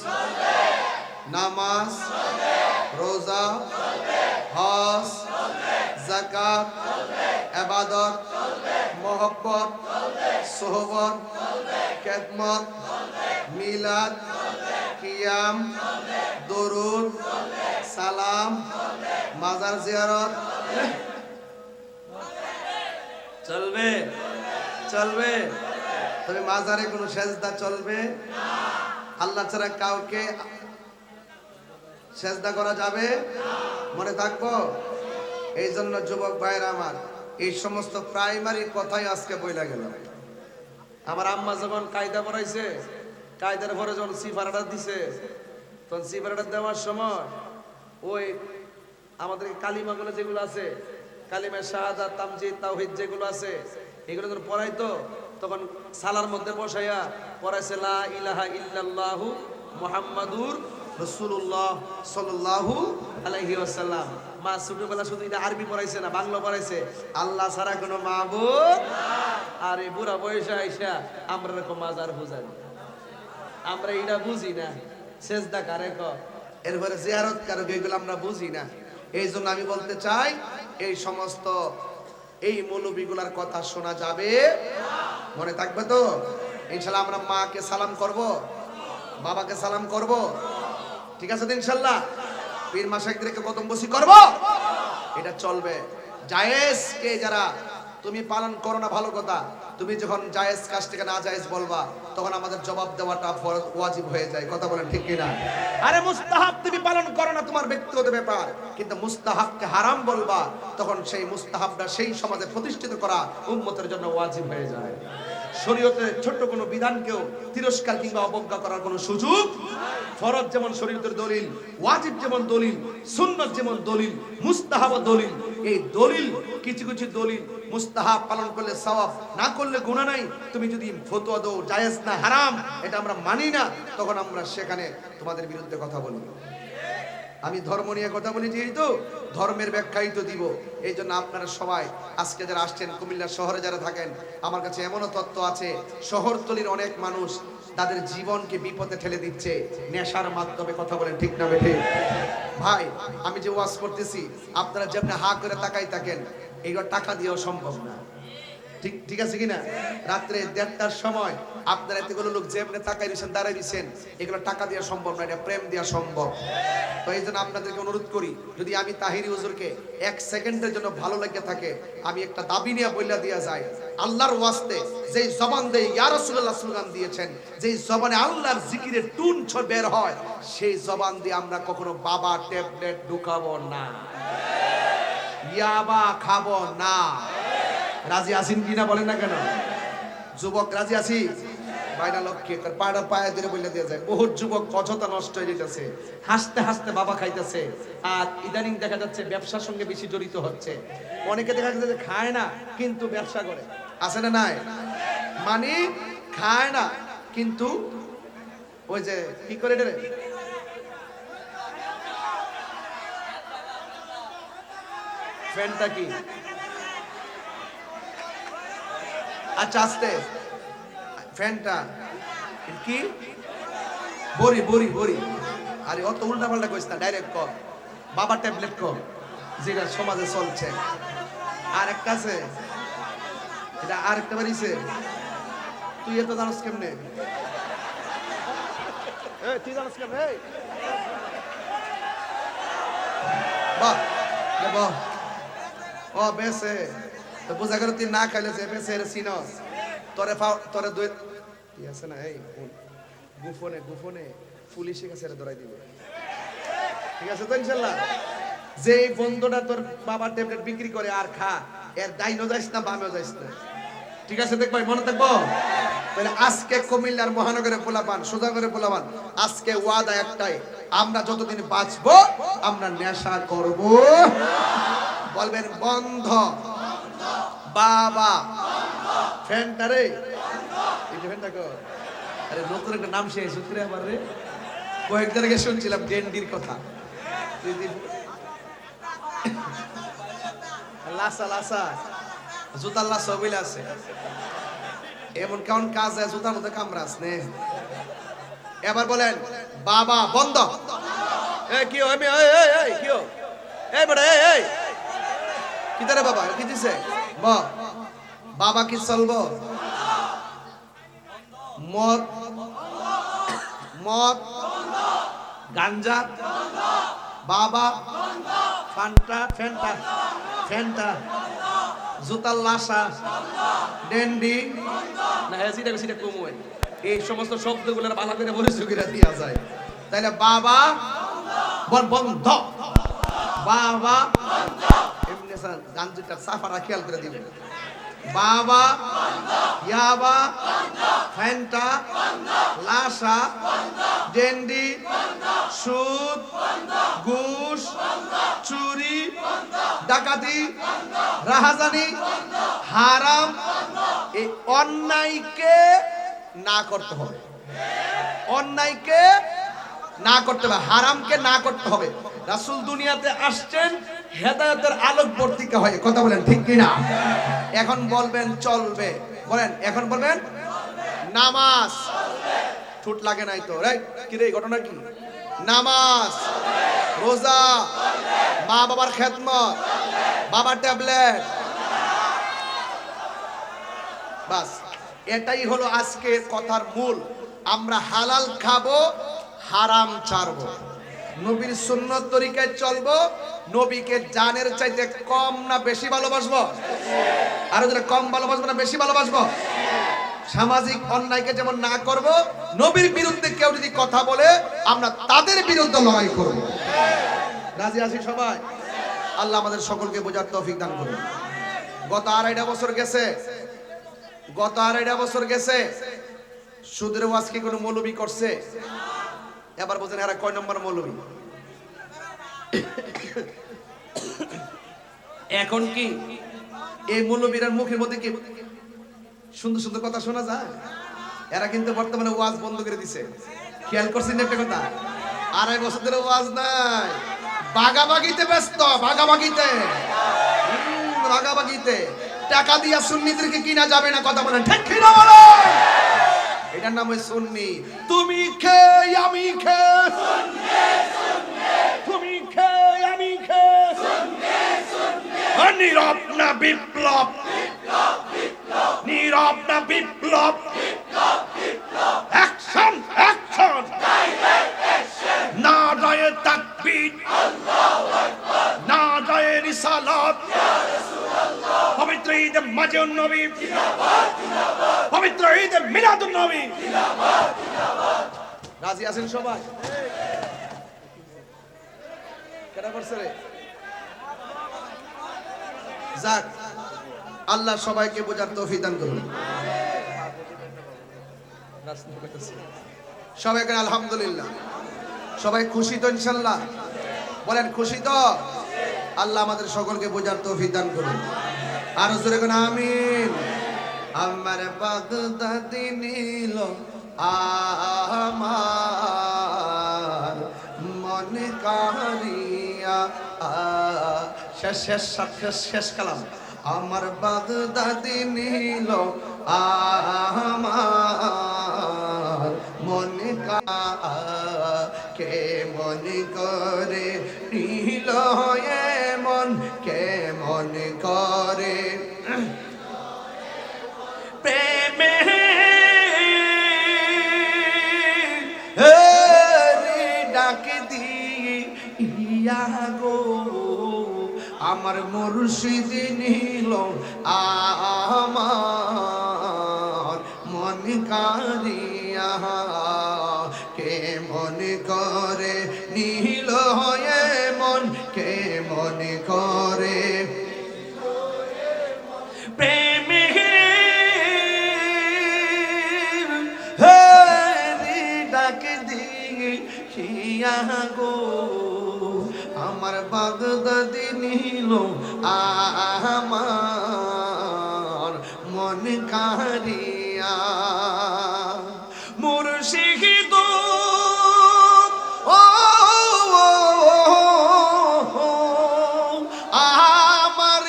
নামাজ, রোজা, হজ, যাকাত, ইবাদত, মোহব্বত, সোহবত, খেদমত, মিলাদ, কিয়াম, দরুদ, সালাম, মাজার জিয়ারত চলবে, চলবে। তবে মাজারে কোনো সেজদা চলবে না। আল্লাহ ছাড়া কাউকে সেজদা করা যাবে না। মনে থাকবো। এই জন্য যুবক ভাইরা আমার, এই সমস্ত প্রাইমারি কথাই আজকে বইলা গেল। আমার আম্মা যখন কায়দা পড়াইছে, কায়দার পরে যখন সিফারাটা দিছে, তখন সিফারাটা দেওয়ার সময় ওই আমাদের কালিমাগুলো যেগুলো আছে, কালিমা শাহাদাত, তামজিদ, তাওহীদ যেগুলো আছে, এগুলো যখন পড়াইতো তখন সালার মধ্যে বসাইয়া পড়াইছে লা ইলাহা ইল্লাল্লাহু মুহাম্মাদুর রাসূলুল্লাহ সাল্লাল্লাহু আলাইহি ওয়াসাল্লাম। মা ছোটবেলা শুধু এটা আরবি পড়াইছে না, বাংলা পড়াইছে, আল্লাহ ছাড়া কোনো মাবুদ না। আর এই বুড়া বয়সে আইসা আমরা এরকম মাজার বুঝাই, আমরা এটা বুঝি না, সেজদা কারে কয়, এরপরে জিয়ারত কারে, এগুলো আমরা বুঝি না। এই জন্য আমি বলতে চাই, এই সমস্ত এই মৌলবীগুলার কথা শোনা যাবে না। মনে থাকবে তো? ইনশাল্লাহ আমরা মাকে সালাম করব, বাবাকে সালাম করব, ঠিক আছে তো ইনশাল্লাহ? পীর মাশায়েখদেরকে কদম বসি করব, এটা চলবে। জায়েজ কে যারা তুমি পালন করো না ভালো কথা, তুমি যখন জায়েজ কাজটাকে না জায়েজ বলবা, তখন আমাদের জবাব দেওয়াটা ফরজ, ওয়াজিব হয়ে যায়। কথা বলেন ঠিক কি না? আরে মুস্তাহাব তুমি পালন করো না, তোমার ব্যক্তিগত ব্যাপার, কিন্তু মুস্তাহাবকে হারাম বলবা, তখন সেই মুস্তাহাবটা সেই সমাজে প্রতিষ্ঠিত করা উম্মতের জন্য ওয়াজিব হয়ে যায়। শরীয়তে ছোট্ট কোনো বিধানকেও তিরস্কার কিংবা অবজ্ঞা করার কোনো সুযোগ নাই। ফরজ যেমন শরীয়তের দলিল, ওয়াজিব যেমন দলিল, সুন্নাত যেমন দলিল, মুস্তাহাব দলিল। এই দলিল, কিছু কিছু দলিল মুস্তাহাব পালন করলে সওয়াব, না করলে গুনাহ নাই। তুমি যদি ফতোয়া দাও জায়েজ না হারাম, এটা আমরা মানি না, তখন আমরা সেখানে তোমাদের বিরুদ্ধে কথা বলি। আমি ধর্ম নিয়ে কথা বলি, যেহেতু ধর্মের ব্যাখ্যাই তো দিব। এই জন্য আপনারা সবাই আজকে যারা আসছেন, কুমিল্লা শহরে যারা থাকেন, আমার কাছে এমনও তথ্য আছে, শহরতলির অনেক মানুষ তাদের জীবনকে বিপদে ঠেলে দিচ্ছে নেশার মাধ্যমে। কথা বলেন ঠিক না বেঠিক? ভাই, আমি যে ওয়াজ করতেছি, আপনারা যেমনি হা করে তাকাই থাকেন, এইগুলো টাকা দিয়েও সম্ভব না। ঠিক ঠিক আছে কিনা? রাত্রে 1:30টার সময় আপনারা এতগুলো লোক যেমনি তাকাই দিয়েছেন, দাঁড়াই দিয়েছেন, এগুলো টাকা দেওয়া সম্ভব না, এটা প্রেম দেওয়া সম্ভব। তো এই জন্য আপনাদেরকে অনুরোধ করি, যদি আমি তাহিরি হুজুরকে 1 সেকেন্ডের জন্য ভালো লেগে থাকে, আমি একটা দাবি নিয়ে বইলা দিয়া যায়, আল্লাহর ওয়াস্তে যেই জবান দিয়ে ইয়া রাসূলুল্লাহ স্লোগান দিয়েছেন, যেই জবানে আল্লাহর জিকিরের টুন বের হয়, সেই জবান দিয়ে আমরা কখনো বাবা ট্যাবলেট ঢুকাবো না, ইয়াবা খাবো না। রাজি আছেন কিনা বলেন না কেন? যুবক রাজি আছি? বাইনা লক্ষ্যে পাড়া পায়ে ধরে বলে দিয়ে যায়। বহুত যুবক অযথা নষ্ট হয়ে যেতেছে, হাসতে হাসতে বাবা খাইতেছে। আর ইদানিং দেখা যাচ্ছে ব্যবসার সঙ্গে বেশি জড়িত হচ্ছে। অনেকে দেখা যাচ্ছে খায় না কিন্তু ব্যবসা করে, আছে না নাই? মানে খায় না কিন্তু ওই যে কি করে এটা, ফ্যানটা কি, আচ্ছা আস্তে, ফ্যানটা কি, বড়ি বড়ি বড়ি। আরে অত উল্টা পাল্টা কইস না, ডাইরেক্ট কর বাবা ট্যাবলেট কর, যেটা সমাজে চলছে। আর একটা আছে, এটা আর একটা বাড়িছে, তুই এত জানোস কেমনে? তুই জানোস কেমনে? বাহ বাহ, ও বেসে তো বোঝা গেল তুই না খাইলে যে বেসে সিনস তোরে তোরে দুই আছে না, এই গুফনে গুফনে পুলিশের কাছে ধরাই দিবে, ঠিক আছে তো ইনশাল্লাহ? যে বন্ধুটা তোর বাবার ট্যাবলেট বিক্রি করে আর খা, এর ডাইনও যাইস না বামেও যাইস না, ঠিক আছে? দেখবো, মনে থাকবো। তাহলে আজকে কুমিল্লার মহানগরে পোলাপান, সোজা করে পোলাপান, আজকে ওয়াদা একটাই, আমরা যতদিন বাঁচবো আমরা নেশা করব। বলবেন বন্ধ, বাবা ফ্যানটা রে, এই ফ্যানটা কর। আরে নতুন একটা নাম শেষ সূত্রে আমার রে, কয়েকদিন আগে শুনছিলাম ডেন্ডির কথা, লাসা লাসা জুতার লাসা বইলে আছে এমন কেমন কাজ হয় জুতার মধ্যে কামড়াস নে এবার বলেন বাবা বন্ধ এই কি আমি এই কি এই বড় এই কি তারে বাবা কি দিছে বাবা কি চলবো মদ মদ গাঞ্জা বাবা ফান্টা ফেন্টা ফেন্টা জুতার লাসা ডেন্ডি না হেসিটা বেশিটা কমুয় এই সমস্ত শব্দগুলো ভালো করে পরিচয় দেওয়া যায় তাইলে বাবা বন্ধ বাবা এমনি গাঞ্জুটা সাফারা খেয়াল করে দিবেন বাবা ইয়াবা ফেন্টা লাসা ডেন্ডি সুদ ঘুষ চুরি ডাকাতি রাহাজানি হারাম এই অন্যায়কে না করতে হবে অন্যায়কে না করতে হবে হারামকে না করতে হবে রাসূল দুনিয়াতে আসছেন হেদায়েতের আলোক বর্তিকা হয়ে কথা বলেন ঠিক কি না এখন বলবেন চলবে বলেন এখন বলবেন নামাজ ঠুট লাগে নাই তো রাইট কি রে ঘটনা কি নামাজ রোজা মা বাবার খেদমত বাবার ট্যাবলেট বাস এটাই হলো আজকের কথার মূল আমরা হালাল খাবো হারাম ছাড়বো নবীর সুন্নত তরিকায় চলবো নবীকে জানের চাইতে কম না বেশি ভালোবাসবো আর যারা কম ভালোবাসবো না বেশি ভালোবাসবো সামাজিক অন্যায়কে যেমন না করব নবীর বিরুদ্ধে কেউ যদি কথা বলে আমরা তাদের বিরুদ্ধে লড়াই করব রাজি আছি সবাই আল্লাহ আমাদের সকলকে বোঝার তৌফিক দান করুন গত আড়াইটা বছর গেছে সুদের ওয়াজ কি কোনো মৌলবী করছে এবার বলছেন এরা কয় নম্বর মৌলবী এখন কি এই মৌলবীর মুখের মধ্যে কি সুন্দর সুন্দর কথা শোনা যায় এরা কিন্তু বর্তমানে ওয়াজ বন্ধ করে দিছে খেয়াল করছেন একটা কথা আড়াই বছর ধরে ওয়াজ নাই ভাগাভাগিতে ব্যস্ত ভাগাভাগিতে টাকা দিয়া সুন্নিদেরকে কিনা যাবে না কথা বলেন ঠিক কি না বলেন এটার নাম হচ্ছে সুন্নি তুমি খেয়ে আমি খেয়ে তুমি খেয়ে আমি খেয়ে নীরব না বিপ্লব নীরব না বিপ্লব অ্যাকশন অ্যাকশন নারায়ে তাকবীর নারায়ে রিসালাত পবিত্র ঈদ মাঝেউন নবী পবিত্র ঈদ মিলাদুন নবী রাজি আছেন সবাই কেডা করছে রে যাক আল্লাহ সবাইকে বোঝার তৌফিক দান করুন সবাই কেন আলহামদুলিল্লাহ সবাই খুশি তো ইনশাআল্লাহ বলেন খুশি তো আল্লাহ আমাদের সকলকে বোঝার তৌফিক দান করুন আর জোরে কোন আমিন আমার বাগদাদি নীল আমার মনে কারিয়া শেষ কালাম আমার বাগদাদি নীল আমার মনে কে মনে করে নীল মন কে মনে করে প্রেমে ডাক দিয়া গো আমার মুর্শিদ নীল আমার মন কারিয়া কে মন করে নীল হয়ে মন কে মন করে প্রেমে ডাক দিয়া গো আমার বাগদাদি নীল আমার মন কারিয়া মুর্শিদ আমার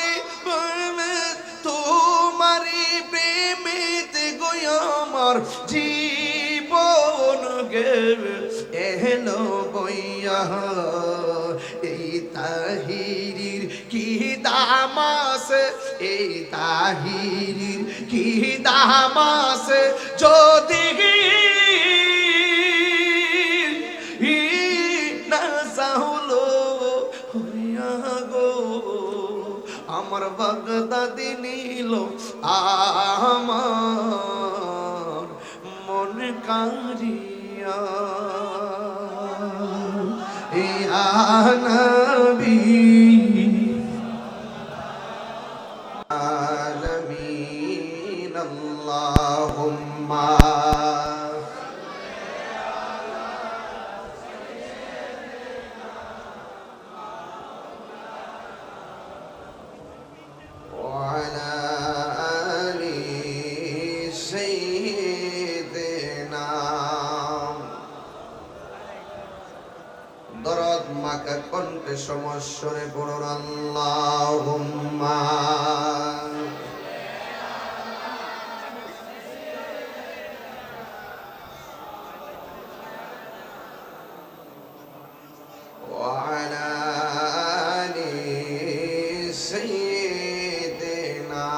এই তাহিরির কি দাম আছে, এই তাহিরির কি দাম আছে, যদি না চাহলো হইয়া গো আমার বাগদাদি নিল আমার মন কারিয়া। ইয়া নবী আলামিন আল্লাহুম্মা وعلى آل سيدنا দরদ মাকা কণ্ঠে সমস্বরে পড়ুন আল্লাহুম্মা وعلى آل سيدنا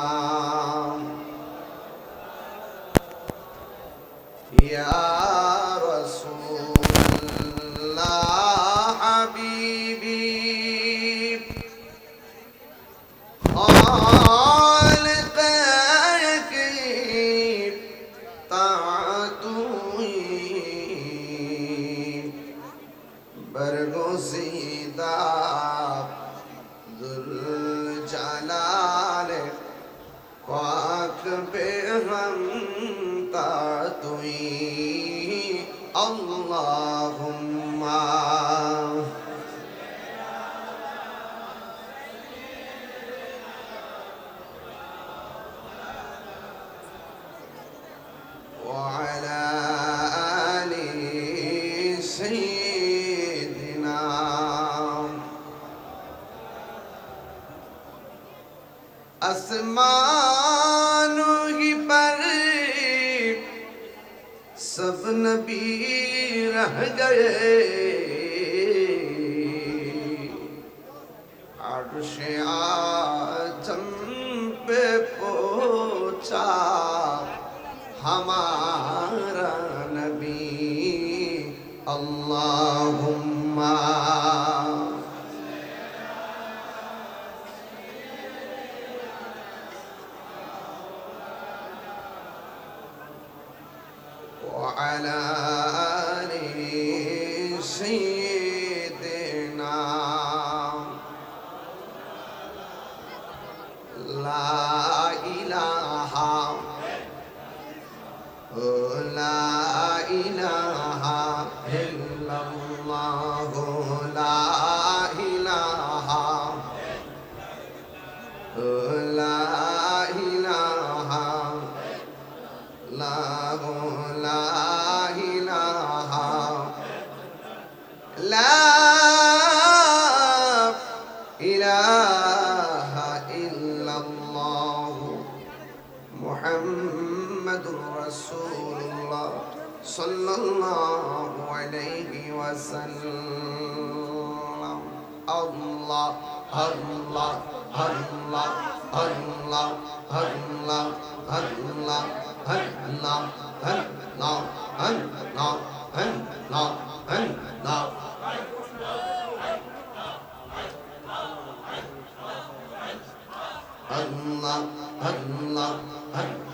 يا رسول الله حبيبي خالقك طاعتي برگزیدہ ذوالجلال پاک بے ہم تاتوئی اللہم وعلى آل سيدنا आसमान ही पर सब नबी रह गए, अर्श आजम पे पहुंचा हमारा नबी अल्लाहुम्मा وعلى آل سيدنا لا إله لا إله إلا الله لا إله لا إله لا لا إله لا إله إلا الله محمد رسول الله صلى الله عليه وسلم الله الله الله الله الله الله Allah, Allah, Allah, Allah, Allah. Allah, Allah,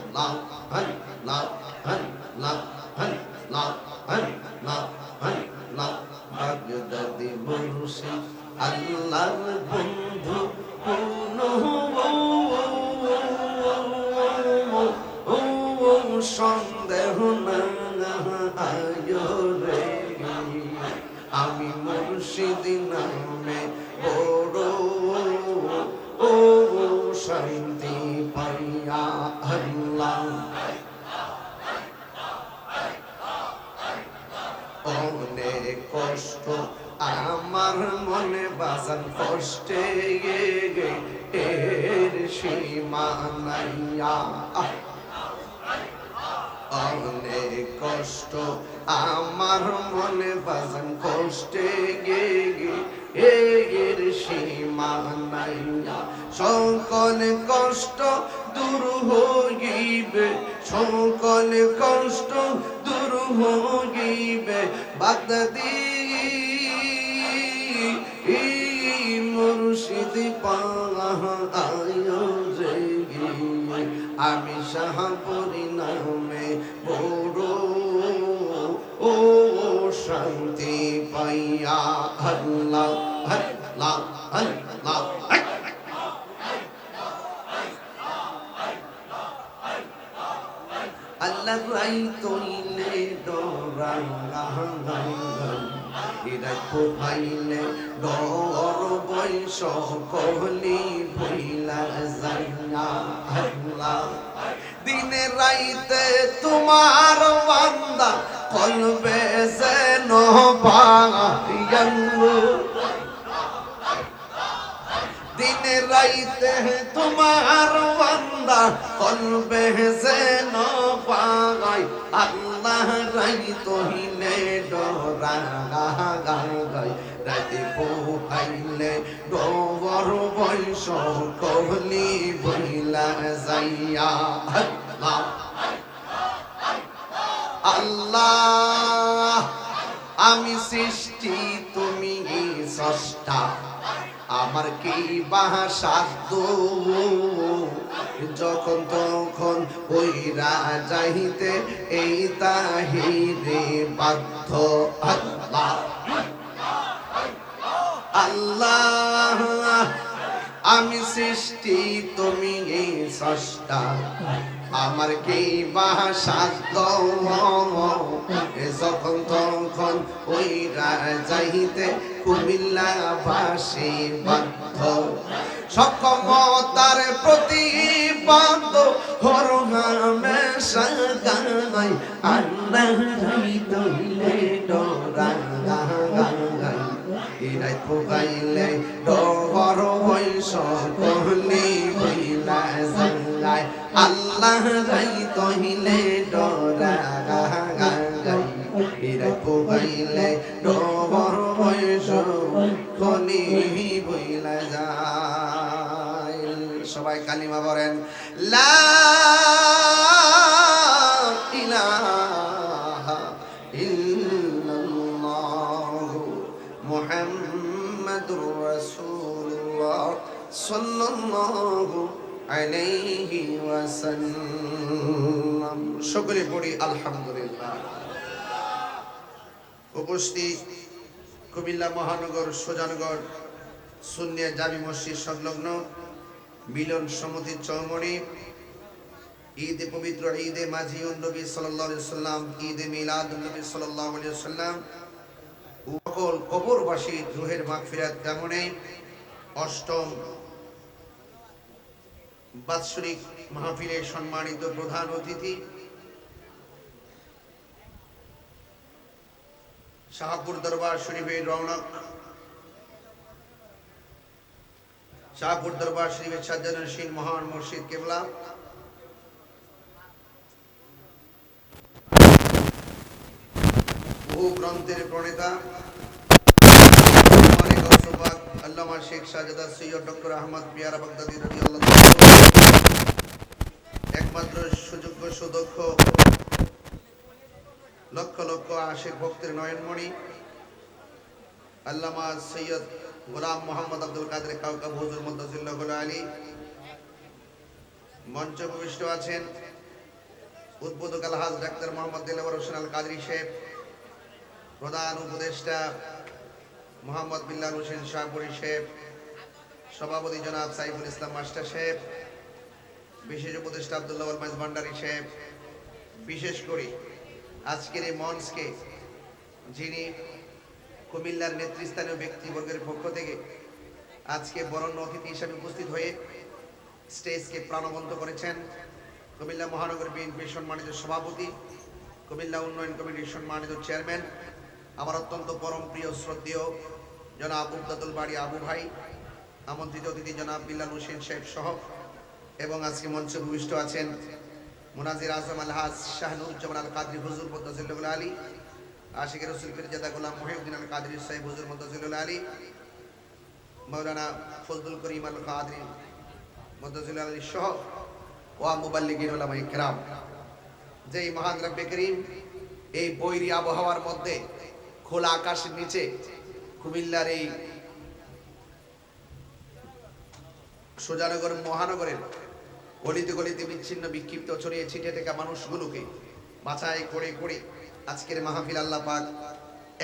Allah, Allah, Allah, Allah, Allah, Allah. বাগদাদি মুর্শিদ আল্লাহর বন্ধু কোন সন্দেহ না রে, আমি মুর্শিদ নামে বড় ও শান্তি পাইয়া আল্লাহ। অনেক কষ্ট আমার মনে বাজান কষ্টে এর সীমা নাইয়া, অনেক কষ্ট আমার মনে বাজান কষ্টে গে গে এর সীমা নাই সকল কষ্ট দূর হইবে সকল কষ্ট দূর হইবে বাগদাদি মুর্শিদ আমি শাহপুরি নামে বড় ও শান্তি পাইয়া আল্লাহ আল্লাহ আল্লাহ আল্লাহ রাই তৈলে ডরাঙ্গা হৃদয় পাইলে ডর বৈশ কহলি ভইলা যাইয়া আল্লাহ দিনে রাইতে তোমার বান্দা কলবে যেন পাইয়ালো দিনে রাইতে তোমার বান্দা কলবে যেন পাই আল্লাহ রাই তহিলে ডরা গাই রাতে পোহাইলে ডবর বৈশ কহলি বইলা যাইয়া আল্লাহ আল্লাহ আমি সৃষ্টি তুমি স্রষ্টা আমার কি বাসাধ্য যখন তখন ওইরা যাইতে এই তাহিরে বাধ্য আল্লাহ আল্লাহ আমি সৃষ্টি তুমি স্রষ্টা আমার কি বাসাধ্য যখন তখন ওইরা যাইতে কুমিল্লা বাসী বাধ্য সক্ষমতার প্রতিবাদ হরহামে সাগাই আল্লাহ দইলে ডরা গাই ইরাই পোগাইলে ডর হইস কহলি হইলা যাই আল্লাহ রাই তহিলে ডরা গাই ইরাই পোগাইলে ডর হইস কহলি হইলা যাই সবাই কালিমা বলেন লা ইলাহা ইল্লাল্লাহ মুহাম্মাদুর রাসূলুল্লাহ সাল্লাল্লাহু আলাইহি ওয়াসাল্লাম সকলে পড়ি আলহামদুলিল্লাহ উপস্থিত কুমিল্লা মহানগর সুজানগড় সুন্নিয়া জামি মসজিদ সংলগ্ন মিলন সমিতির চৌমুহনী ঈদে পবিত্র ঈদে মাঝিউন নবী সাল্লাল্লাহু আলাইহি সাল্লাম ঈদে মিলাদুন নবী সাল্লাল্লাহু আলাইহি সাল্লাম সকল কবরবাসীর রূহের মাগফিরাত কামনায় অষ্টম বাৎসরিক মাহফিলের সম্মানিত প্রধান অতিথি শাহপুর দরবার শরীফের রৌনক শাহপুর দরবার শরীফের সাজ্জাদনশীল মহান মুর্শিদ কেবলা বহু গ্রন্থের প্রণেতা আল্লামা শেখ শাহজাদা সৈয়দ ডক্টর আহমদ পিয়ারা বাগদাদী রাদিয়াল্লাহু একমাত্র সুযোগ্য সুদক্ষ লক্ষ লক্ষ আশিক ভক্তের নয়নমণি আল্লামা সৈয়দ গোলাম মোহাম্মদ আব্দুল কাদের কাউকাব হুজুর মুদ্দাসিল্লাহুল আলী মঞ্চ উপবিষ্ট আছেন উদ্বোধক আলহাজ ডাক্তার মোহাম্মদ দিলওয়ার হোসেন আল কাদরি সাহেব প্রধান উপদেষ্টা মোহাম্মদ বিল্লাল হোসেন শাহপুরী সাহেব সভাপতি জনাব সাইফুল ইসলাম মাস্টার সাহেব বিশেষ উপদেষ্টা আব্দুল্লাহ আল মাইজ ভান্ডারী সাহেব বিশেষ করে আজকের এই মঞ্চকে যিনি কুমিল্লার নেতৃস্থানীয় ব্যক্তিবর্গের পক্ষ থেকে আজকে বরণ্য অতিথি হিসেবে উপস্থিত হয়ে স্টেজকে প্রাণবন্ত করেছেন কুমিল্লা মহানগর বিএনপির সম্মানিত সভাপতি কুমিল্লা উন্নয়ন কমিটির সম্মানিত চেয়ারম্যান আমার অত্যন্ত পরম প্রিয় শ্রদ্ধেয় জনাব উবদাতুল বাড়ি আবু ভাই আমন্ত্রিত অতিথি জনাব বিল্লাল হোসেন সাহেব সহ এবং আজকে মঞ্চে ভূমিষ্ঠ আছেন মুনাজির আজম আলহাজ শাহনুজ্জামান আল কাদরি হুজুর মুদ্দাসিল্লাহুল আলী আশিকের রসুল ফিরজাদা গোলাম মহিউদ্দিন আল কাদরি সাহেব হুজুর মুদ্দাজিলুল আলী, মাওলানা ফজলুল করিম আল কাদরি মুদ্দাজিলুল আলী সহ ওয়া মুবাল্লিগিন উলামায়ে কেরাম, যেই মহান রব্বে করিম এই বৈরী আবহাওয়ার মধ্যে খোলা আকাশের নিচে কুমিল্লার এই সোজানগর মহানগরের গলিতে গলিতে বিচ্ছিন্ন বিক্ষিপ্ত ছড়িয়ে ছিটিয়ে থাকা মানুষগুলোকে বাছাই করে করে আজকের মাহফিল আল্লাহ পাক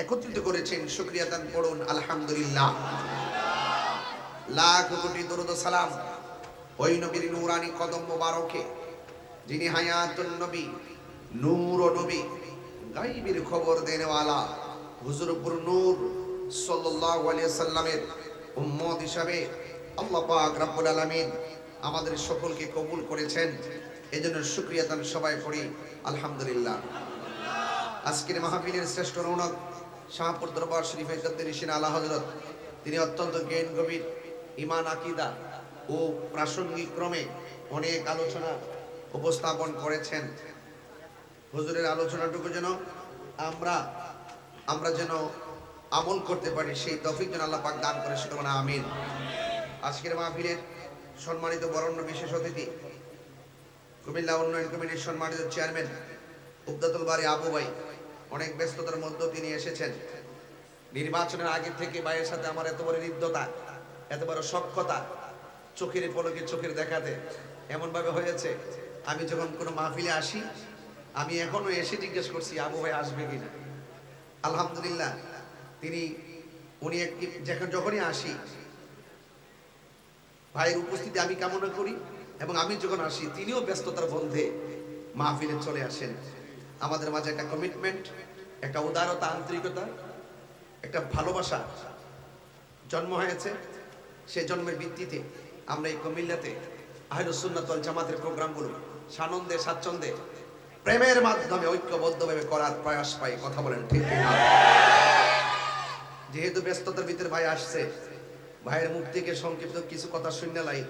একত্রিত করেছেন। শুকরিয়া দান পড়ুন আলহামদুলিল্লাহ। লাখ কোটি দরুদ ও সালাম ওই নবীর নূরানি কদম মোবারকে, যিনি হায়াতুন নবী, নূর ও নবী, গায়বের খবর দেনেওয়ালা হুজুরপুর নূর সাল্লাল্লাহু আলাইহি সাল্লামের উম্মত হিসাবে আল্লাহ পাক রব্বুল আলামিন আমাদের সকলকে কবুল করেছেন। এজন্য শুকরিয়া দান সবাই পড়ি আলহামদুলিল্লাহ। আজকের মাহফিলের শ্রেষ্ঠ রৌনক শাহপুর দরবার শরীফে জদ্দিন আলা হযরত, তিনি অত্যন্ত জ্ঞান গভীর, ঈমান আকীদা ও প্রাসঙ্গিক ক্রমে অনেক আলোচনা উপস্থাপন করেছেন। হুজুরের আলোচনাটুকু যেন আমরা যেন আমল করতে পারি, সেই তৌফিক যেন আল্লাহ পাক দান করে, সেটা মানে আমিন। আজকের মাহফিলের সম্মানিত বরেণ্য বিশেষ অতিথি কুমিল্লা উন্নয়ন কমিটির সম্মানিত চেয়ারম্যান উবদাতুল বারী আবু ভাই, অনেক ব্যস্ততার মধ্যে তিনি এসেছেন। নির্বাচনের আগে থেকে ভাইয়ের সাথে আমার এত বড় হৃদ্যতা, এত বড় সখ্যতা, চোখের পলকে চোখের দেখাতে এমন ভাবে হয়েছে, আমি যখন কোনো মাহফিলে আসি আমি এখনো এসে জিজ্ঞেস করছি আবু ভাই আসবে কিনা। আলহামদুলিল্লাহ, উনি যখনই আসি ভাইয়ের উপস্থিতি আমি কামনা করি, এবং আমি যখন আসি তিনিও ব্যস্ততার বন্ধে মাহফিলে চলে আসেন। আমাদের মাঝে একটা কমিটমেন্ট, একটা উদারতা, আন্তরিকতা, একটা ভালোবাসা জন্ম হয়েছে। সেই জন্মের ভিত্তিতে আমরা এই কুমিল্লাতে আহলুস সুন্নাত ওয়াল জামাতের প্রোগ্রামগুলো সানন্দে স্বাচ্ছন্দ্যে প্রেমের মাধ্যমে ঐক্যবদ্ধভাবে করার প্রয়াস পাই। কথা বলেন ঠিক কিনা? যেহেতু ব্যস্ততার ভিতরে ভাই আসছে, ভাইয়ের মুখ থেকে সংক্ষিপ্ত কিছু কথা শুনে লাই,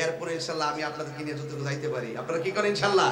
এরপরে ইনশাল্লাহ আমি আপনাদেরকে নিয়ে যতটুকু যাইতে পারি। আপনারা কি করেন ইনশাল্লাহ?